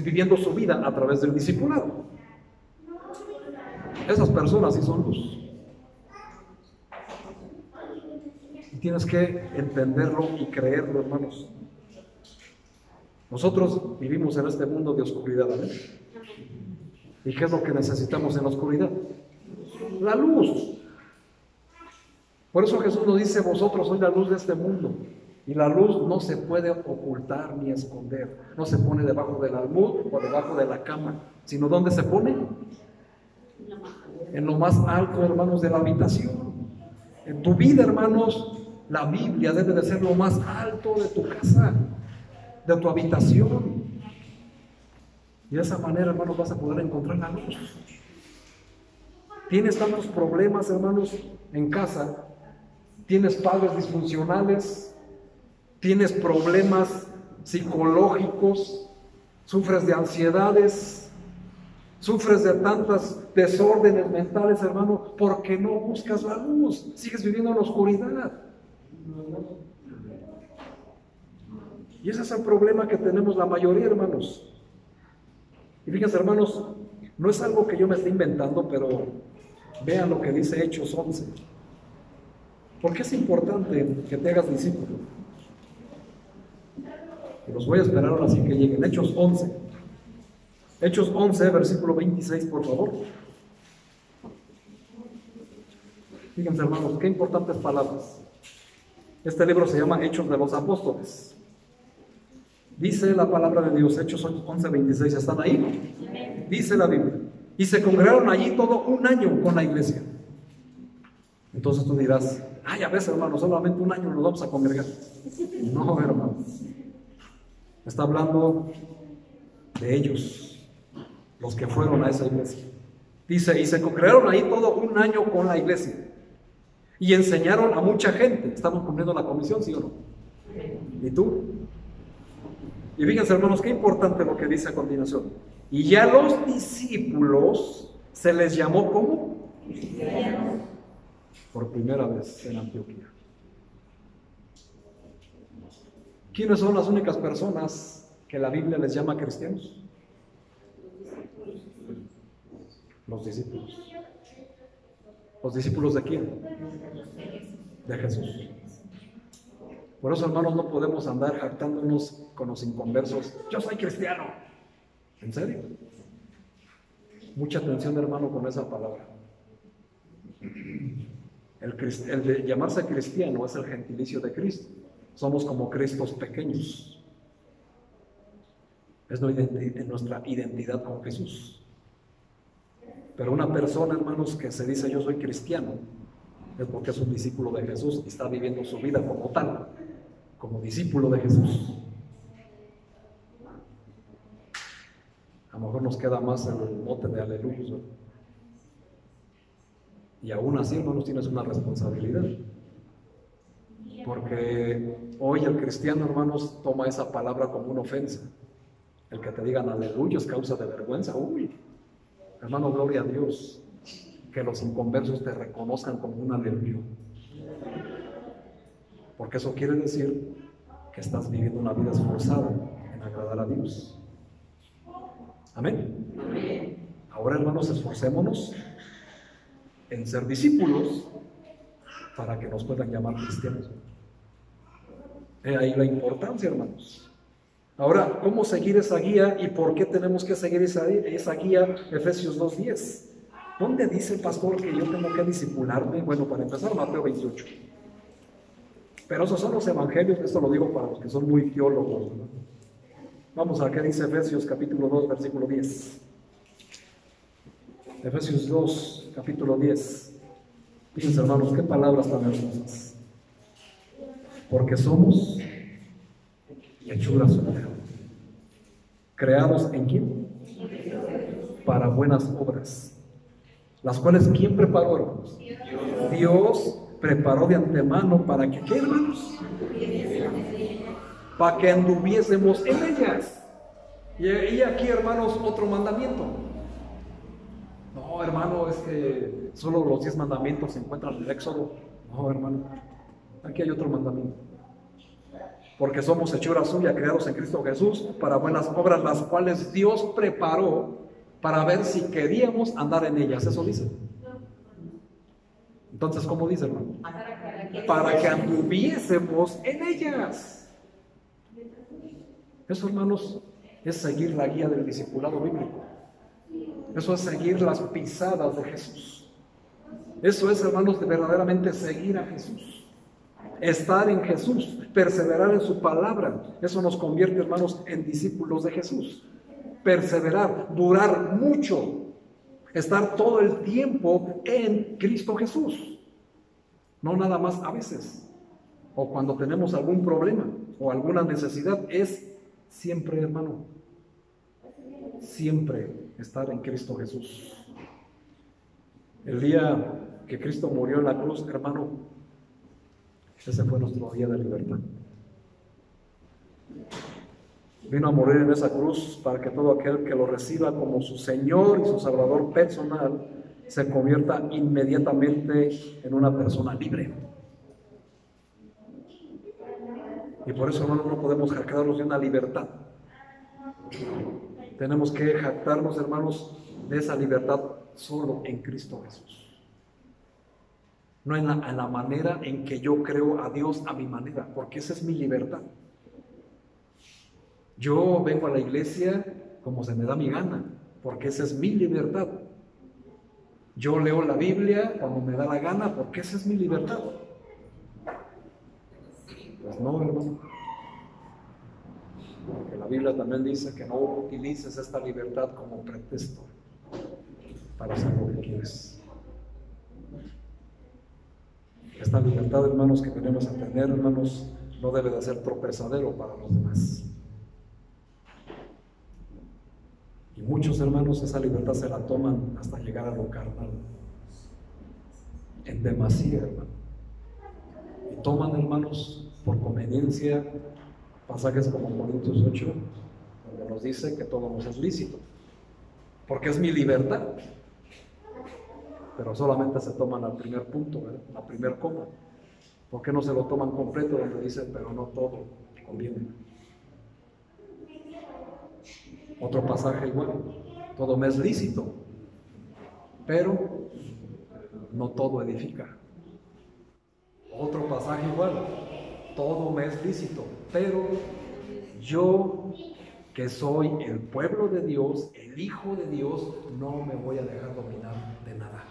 viviendo su vida a través del discipulado. Esas personas sí son luz. Y tienes que entenderlo y creerlo, hermanos. Nosotros vivimos en este mundo de oscuridad, ¿verdad? ¿Y qué es lo que necesitamos en la oscuridad? La luz. Por eso Jesús nos dice, vosotros sois la luz de este mundo. Y la luz no se puede ocultar ni esconder. No se pone debajo del almud o debajo de la cama, sino ¿dónde se pone? En lo más alto, hermanos, de la habitación. En tu vida, hermanos, la Biblia debe de ser lo más alto de tu casa, de tu habitación. Y de esa manera, hermanos, vas a poder encontrar la luz. Tienes tantos problemas, hermanos, en casa. Tienes padres disfuncionales. Tienes problemas psicológicos. Sufres de ansiedades. Sufres de tantos desórdenes mentales, hermano, porque no buscas la luz. Sigues viviendo en la oscuridad. Y ese es el problema que tenemos la mayoría, hermanos. Y fíjense, hermanos, no es algo que yo me esté inventando, pero vean lo que dice Hechos 11. ¿Por qué es importante que te hagas discípulo? Y los voy a esperar ahora sí que lleguen. Hechos 11. Hechos 11, versículo 26, por favor. Fíjense, hermanos, qué importantes palabras. Este libro se llama Hechos de los Apóstoles. Dice la palabra de Dios, Hechos 11, 26, ¿están ahí? Dice la Biblia. Y se congregaron allí todo un año con la iglesia. Entonces tú dirás, ya ves, hermano, solamente un año nos vamos a congregar. No, hermano. Está hablando de ellos, los que fueron a esa iglesia. Dice, y se congregaron ahí todo un año con la iglesia. Y enseñaron a mucha gente. ¿Estamos cumpliendo la comisión, sí o no? ¿Y tú? Y fíjense, hermanos, qué importante lo que dice a continuación. Y ya los discípulos se les llamó ¿cómo? Cristianos. Por primera vez en Antioquía. ¿Quiénes son las únicas personas que la Biblia les llama cristianos? Los discípulos. ¿Los discípulos de quién? De Jesús. Por eso, hermanos, no podemos andar jactándonos con los inconversos. Yo soy cristiano. ¿En serio? Mucha atención, hermano, con esa palabra. El de llamarse cristiano es el gentilicio de Cristo. Somos como Cristos pequeños. Es nuestra identidad con Jesús. Pero una persona, hermanos, que se dice yo soy cristiano, es porque es un discípulo de Jesús y está viviendo su vida como tal, como discípulo de Jesús. A lo mejor nos queda más el mote de aleluya, ¿no? Y aún así, hermanos, tienes una responsabilidad. Porque hoy el cristiano, hermanos, toma esa palabra como una ofensa. El que te digan aleluya es causa de vergüenza. Uy, hermano, gloria a Dios. Que los inconversos te reconozcan como un aleluya. Porque eso quiere decir que estás viviendo una vida esforzada en agradar a Dios. Amén. Amén. Ahora, hermanos, esforcémonos en ser discípulos para que nos puedan llamar cristianos. He ahí la importancia, hermanos. Ahora, ¿cómo seguir esa guía y por qué tenemos que seguir esa guía? Efesios 2:10. ¿Dónde dice el pastor que yo tengo que discipularme? Bueno, para empezar, Mateo 28. Pero esos son los evangelios, esto lo digo para los que son muy teólogos, ¿no? Vamos a qué dice Efesios capítulo 2, versículo 10. Efesios 2, capítulo 10. Fíjense, hermanos, qué palabras tan hermosas. Porque somos hechura suya. ¿Creados en quién? Para buenas obras. Las cuales, ¿quién preparó, hermanos? Dios preparó de antemano para que, ¿qué, hermanos? Para que anduviésemos en ellas. Y aquí, hermanos, otro mandamiento. No, hermano, es que solo los 10 mandamientos se encuentran en el Éxodo. No, hermano, aquí hay otro mandamiento. Porque somos hechura suya, creados en Cristo Jesús, para buenas obras, las cuales Dios preparó para ver si queríamos andar en ellas. Eso dice. Entonces, ¿cómo dice, hermano? Para que anduviésemos en ellas. Eso, hermanos, es seguir la guía del discipulado bíblico. Eso es seguir las pisadas de Jesús. Eso es, hermanos, de verdaderamente seguir a Jesús. Estar en Jesús, perseverar en su palabra. Eso nos convierte, hermanos, en discípulos de Jesús. Perseverar, durar mucho, estar todo el tiempo en Cristo Jesús. No nada más a veces, o cuando tenemos algún problema o alguna necesidad, es siempre, hermano, siempre estar en Cristo Jesús. El día que Cristo murió en la cruz, hermano, ese fue nuestro día de libertad. Vino a morir en esa cruz para que todo aquel que lo reciba como su Señor y su Salvador personal se convierta inmediatamente en una persona libre. Y por eso, hermanos, no podemos jactarnos de una libertad. Tenemos que jactarnos, hermanos, de esa libertad solo en Cristo Jesús. No en la manera en que yo creo a Dios a mi manera, porque esa es mi libertad. Yo vengo a la iglesia como se me da mi gana, porque esa es mi libertad. Yo leo la Biblia cuando me da la gana, porque esa es mi libertad. Pues no, hermano. Porque la Biblia también dice que no utilices esta libertad como pretexto para hacer lo que quieres. Esta libertad, hermanos, que tenemos a tener, hermanos, no debe de ser tropezadero para los demás. Y muchos, hermanos, esa libertad se la toman hasta llegar a lo carnal. En demasía, hermano. Y toman, hermanos, por conveniencia, pasajes como Corintios 8, donde nos dice que todo nos es lícito. Porque es mi libertad. Pero solamente se toman al primer punto, ¿verdad? La primer coma. ¿Por qué no se lo toman completo donde dice, pero no todo conviene? Otro pasaje igual, todo me es lícito, pero no todo edifica. Otro pasaje igual, todo me es lícito, pero yo, que soy el pueblo de Dios, el Hijo de Dios, no me voy a dejar dominar de nada,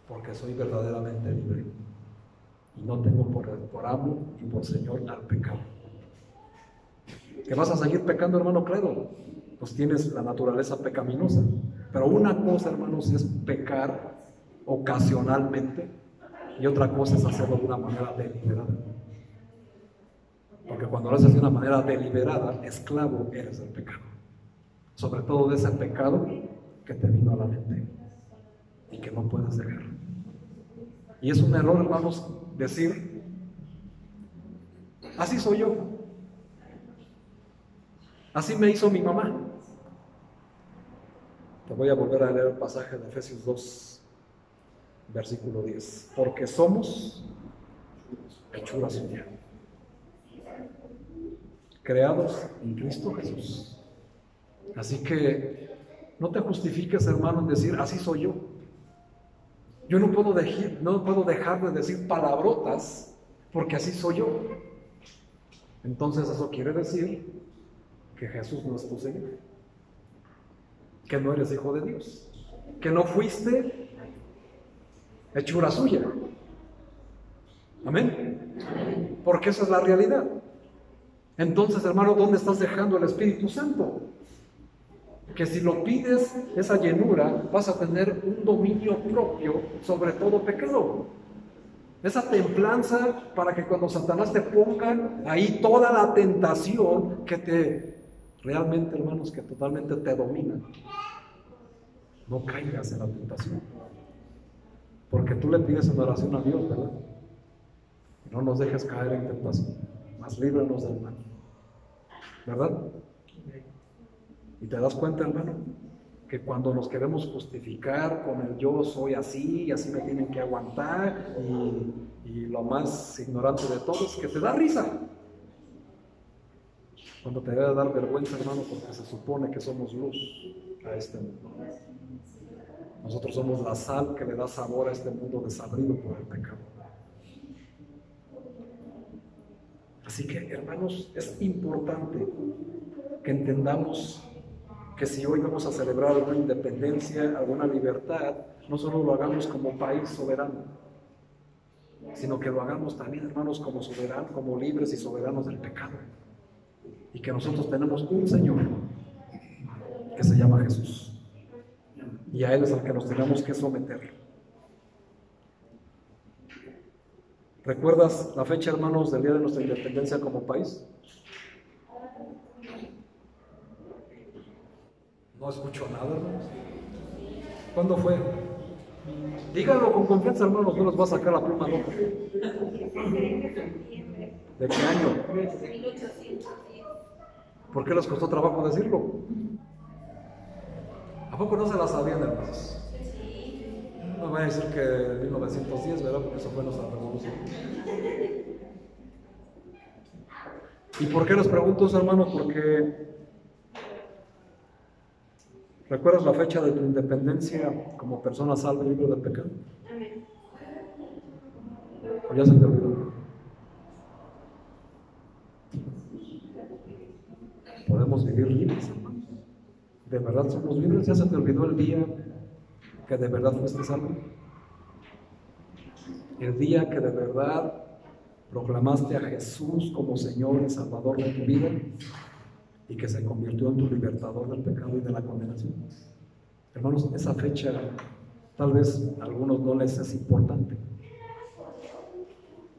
porque soy verdaderamente libre y no tengo por amo y por Señor al pecado. ¿Que vas a seguir pecando, hermano? Claro, pues tienes la naturaleza pecaminosa, pero una cosa, hermanos, es pecar ocasionalmente y otra cosa es hacerlo de una manera deliberada. Porque cuando lo haces de una manera deliberada, esclavo eres del pecado, sobre todo de ese pecado que te vino a la mente y que no puedes dejar. Y es un error, hermanos, decir, así soy yo, así me hizo mi mamá. Te voy a volver a leer el pasaje de Efesios 2, versículo 10. Porque somos hechura suya, creados en Cristo Jesús. Así que no te justifiques, hermano, en decir, así soy yo. Yo no puedo dejar de decir palabrotas porque así soy yo. Entonces eso quiere decir que Jesús no es tu Señor, que no eres hijo de Dios, que no fuiste hechura suya. Amén. Porque esa es la realidad. Entonces, hermano, ¿dónde estás dejando el Espíritu Santo? Que si lo pides, esa llenura, vas a tener un dominio propio sobre todo pecado. Esa templanza para que cuando Satanás te ponga ahí toda la tentación que te, realmente, hermanos, que totalmente te domina, no caigas en la tentación. Porque tú le pides en oración a Dios, ¿verdad? No nos dejes caer en tentación, mas líbranos del mal, ¿verdad? Y te das cuenta, hermano, que cuando nos queremos justificar con el yo soy así y así me tienen que aguantar, y lo más ignorante de todo es que te da risa, cuando te debe dar vergüenza, hermano, porque se supone que somos luz a este mundo. Nosotros somos la sal que le da sabor a este mundo desabrido por el pecado. Así que, hermanos, es importante que entendamos que si hoy vamos a celebrar alguna independencia, alguna libertad, no solo lo hagamos como país soberano, sino que lo hagamos también, hermanos, como soberanos, como libres y soberanos del pecado. Y que nosotros tenemos un Señor que se llama Jesús. Y a Él es al que nos tenemos que someter. ¿Recuerdas la fecha, hermanos, del día de nuestra independencia como país? No escucho nada, hermanos. ¿Cuándo fue? Díganlo con confianza, hermanos, no les va a sacar la pluma loca. ¿De qué año? 1810. ¿Por qué les costó trabajo decirlo? ¿A poco no se la sabían, hermanos? No me van a decir que 1910, ¿verdad? Porque eso fue nuestra revolución. ¿Y por qué les pregunto eso, hermanos? Porque ¿recuerdas la fecha de tu independencia como persona salva y libre del pecado? Amén. ¿O ya se te olvidó? Podemos vivir libres, hermanos. ¿De verdad somos libres? ¿Ya se te olvidó el día que de verdad fuiste salvo? El día que de verdad proclamaste a Jesús como Señor y Salvador de tu vida y que se convirtió en tu libertador del pecado y de la condenación. Hermanos, esa fecha tal vez a algunos no les es importante,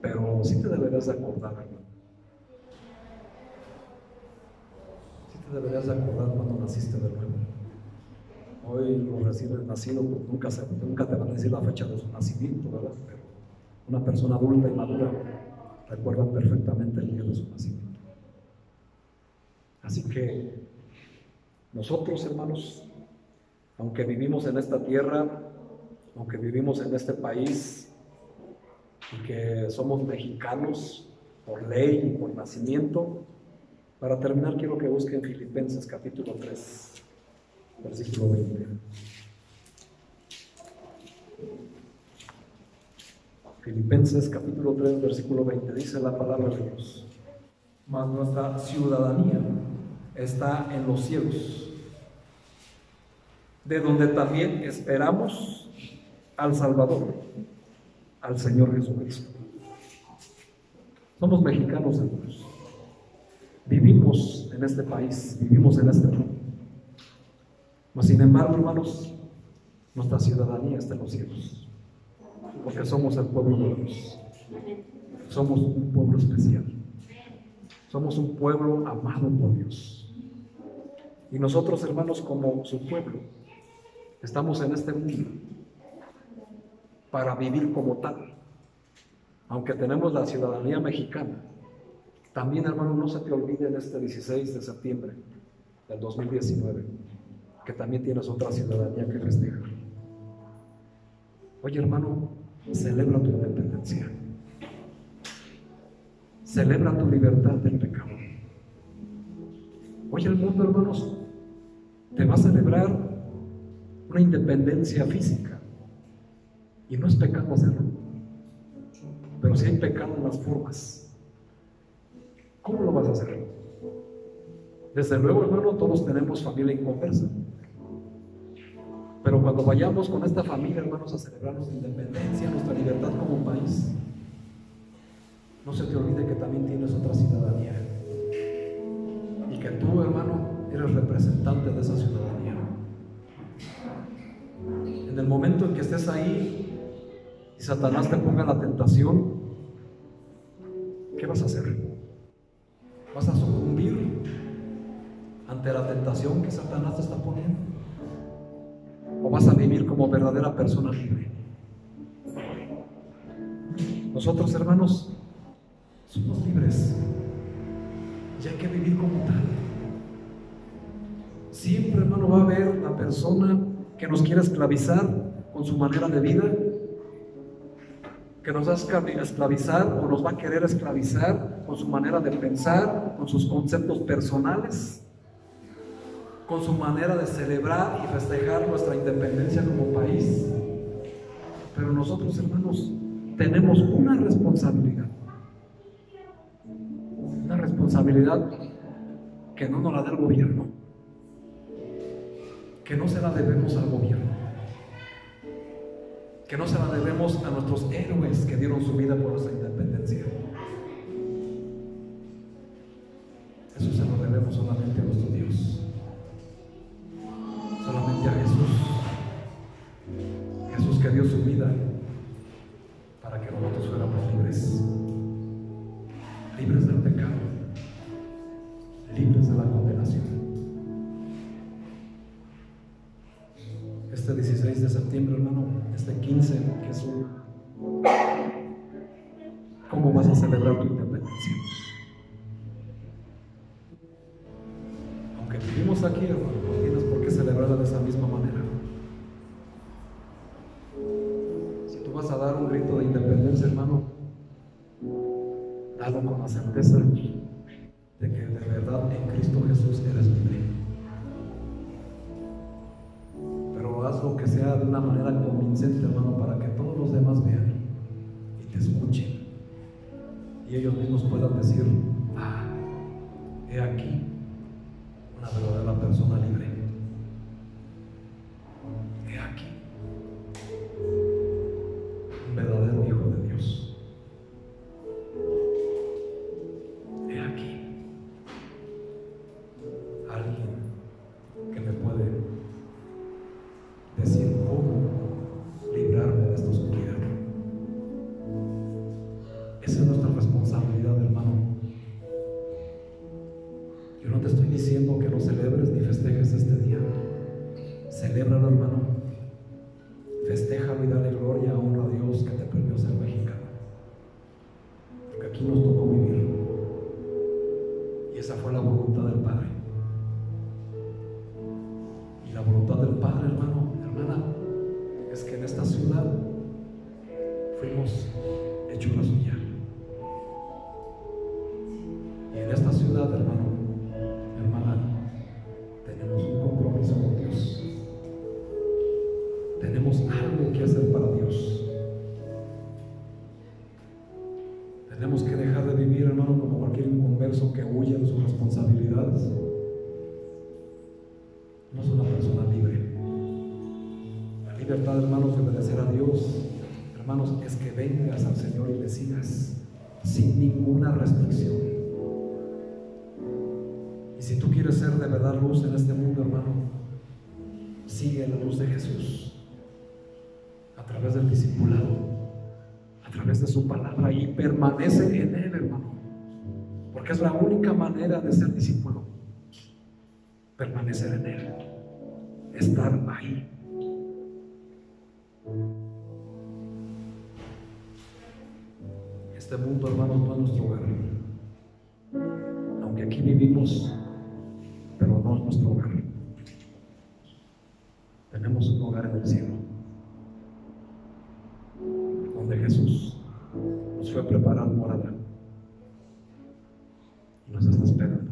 pero sí te deberías de acordar, hermano. Sí te deberías de acordar cuando naciste de nuevo. Hoy los recién nacidos pues nunca te van a decir la fecha de su nacimiento, ¿verdad? Pero una persona adulta y madura recuerda perfectamente el día de su nacimiento. Así que nosotros, hermanos, aunque vivimos en esta tierra, aunque vivimos en este país y que somos mexicanos por ley y por nacimiento, para terminar quiero que busquen Filipenses capítulo 3, versículo 20. Filipenses capítulo 3, versículo 20, dice la palabra de Dios: mas nuestra ciudadanía está en los cielos, de donde también esperamos al Salvador, al Señor Jesucristo. Somos mexicanos, hermanos. Vivimos en este país, vivimos en este mundo. Mas sin embargo, hermanos, nuestra ciudadanía está en los cielos, porque somos el pueblo de Dios. Somos un pueblo especial. Somos un pueblo amado por Dios. Y nosotros, hermanos, como su pueblo, estamos en este mundo para vivir como tal. Aunque tenemos la ciudadanía mexicana, también, hermano, no se te olvide en este 16 de septiembre del 2019, que también tienes otra ciudadanía que festejar. Oye, hermano, celebra tu independencia. Celebra tu libertad del pecado. Hoy el mundo, hermanos, te va a celebrar una independencia física. Y no es pecado hacerlo. Pero sí hay pecado en las formas. ¿Cómo lo vas a hacer? Desde luego, hermano, todos tenemos familia inconversa. Pero cuando vayamos con esta familia, hermanos, a celebrar nuestra independencia, nuestra libertad como país, no se te olvide que también tienes otra ciudadanía. Y que tú, hermano, eres representante de esa ciudadanía. En el momento en que estés ahí y Satanás te ponga la tentación, ¿qué vas a hacer? ¿Vas a sucumbir ante la tentación que Satanás te está poniendo? ¿O vas a vivir como verdadera persona libre? Nosotros, hermanos, somos libres y hay que vivir como tal. Siempre, hermano, va a haber la persona que nos quiera esclavizar con su manera de vida, que nos va a esclavizar o nos va a querer esclavizar con su manera de pensar, con sus conceptos personales, con su manera de celebrar y festejar nuestra independencia como país. Pero nosotros, hermanos, tenemos una responsabilidad que no nos la da el gobierno, que no se la debemos al gobierno, que no se la debemos a nuestros héroes que dieron su vida por nuestra independencia. Eso se lo debemos solamente a nuestro Dios, solamente a Jesús que dio su vida para que nosotros fuéramos libres del pecado, libres de la condenación. Este 16 de septiembre, hermano, este 15, que es ¿cómo vas a celebrar tu independencia? Aunque vivimos aquí, hermano, no tienes por qué celebrarla de esa misma manera. Si tú vas a dar un grito de independencia, hermano, dalo con la certeza de que de verdad en Cristo Jesús eres libre. Pero hazlo que sea de una manera convincente, hermano, para que todos los demás vean y te escuchen y ellos mismos puedan decir: ah, he aquí una verdadera persona libre, he aquí un verdadero hijo de Dios, he aquí alguien que me puede decir cómo librarme de esta oscuridad. Esa es nuestra responsabilidad, hermano. Yo no te estoy diciendo que lo celebres ni festejes este día. Celébralo, hermano. Festéjalo y dale gloria, honra a Dios que te permitió ser mexicano. Porque aquí nos tocó vivir. Y esa fue la voluntad del Padre. Y la voluntad del Padre, hermano, hermana, es que en esta ciudad fuimos hechura suya. Y en esta ciudad, hermano, hermana, tenemos un compromiso con Dios. Tenemos algo que hacer para Dios. Tenemos que dejar de vivir, hermano, como cualquier inconverso que huye de sus responsabilidades. No es una persona libre. La libertad, hermanos, de obedecer a Dios, hermanos, es que vengas al Señor y le sigas sin ninguna restricción. Y si tú quieres ser de verdad luz en este mundo, hermano, sigue la luz de Jesús a través del discipulado, a través de su palabra, y permanece en Él, hermano, porque es la única manera de ser discípulo. Permanecer en Él, estar ahí. Este mundo, hermanos, no es nuestro hogar. Aunque aquí vivimos, pero no es nuestro hogar. Tenemos un hogar en el cielo, donde Jesús nos fue a preparar morada y nos está esperando.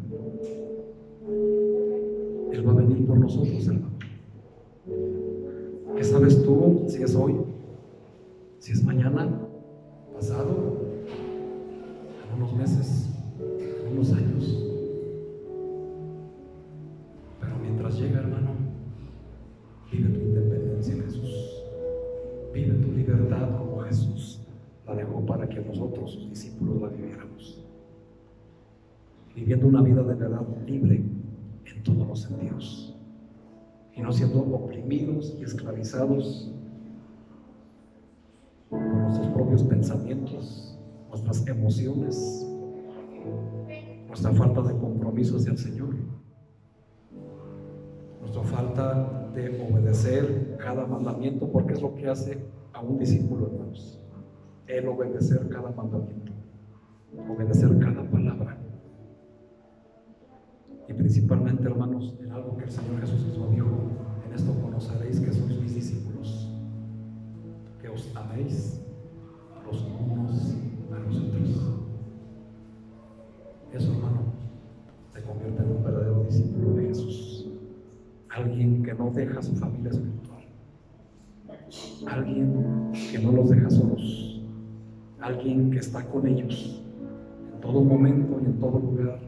Él va a venir por nosotros, hermano. ¿Qué sabes tú si es hoy? Si es mañana, pasado, en unos meses, en unos años. que nosotros, sus discípulos, la viviéramos, viviendo una vida de verdad libre en todos los sentidos, y no siendo oprimidos y esclavizados por nuestros propios pensamientos, nuestras emociones, nuestra falta de compromiso hacia el Señor, nuestra falta de obedecer cada mandamiento, porque es lo que hace a un discípulo, hermanos, el obedecer cada mandamiento, obedecer cada palabra. Y principalmente, hermanos, en algo que el Señor Jesús nos dijo: en esto conoceréis que sois mis discípulos, que os améis los unos a los otros. Eso, hermano, te convierte en un verdadero discípulo de Jesús. Alguien que no deja su familia espiritual, alguien que no los deja solos, alguien que está con ellos en todo momento y en todo lugar,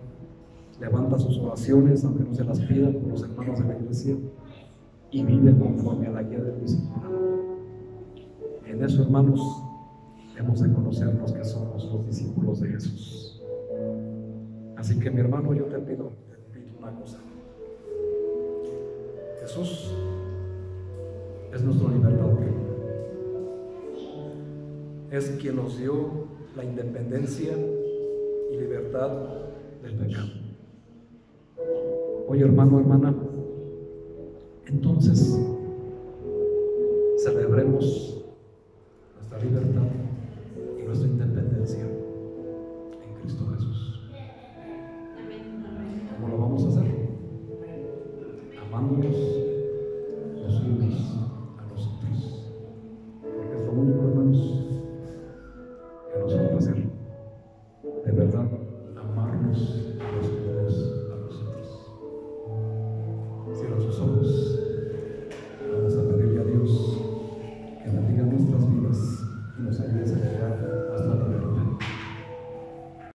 levanta sus oraciones aunque no se las pidan por los hermanos de la iglesia, y vive conforme a la guía del discipulado. En eso, hermanos, hemos de conocernos que somos los discípulos de Jesús. Así que, mi hermano, yo te pido una cosa: Jesús es nuestro libertador, es quien nos dio la independencia y libertad del pecado. Oye, hermano, hermana, entonces celebremos nuestra libertad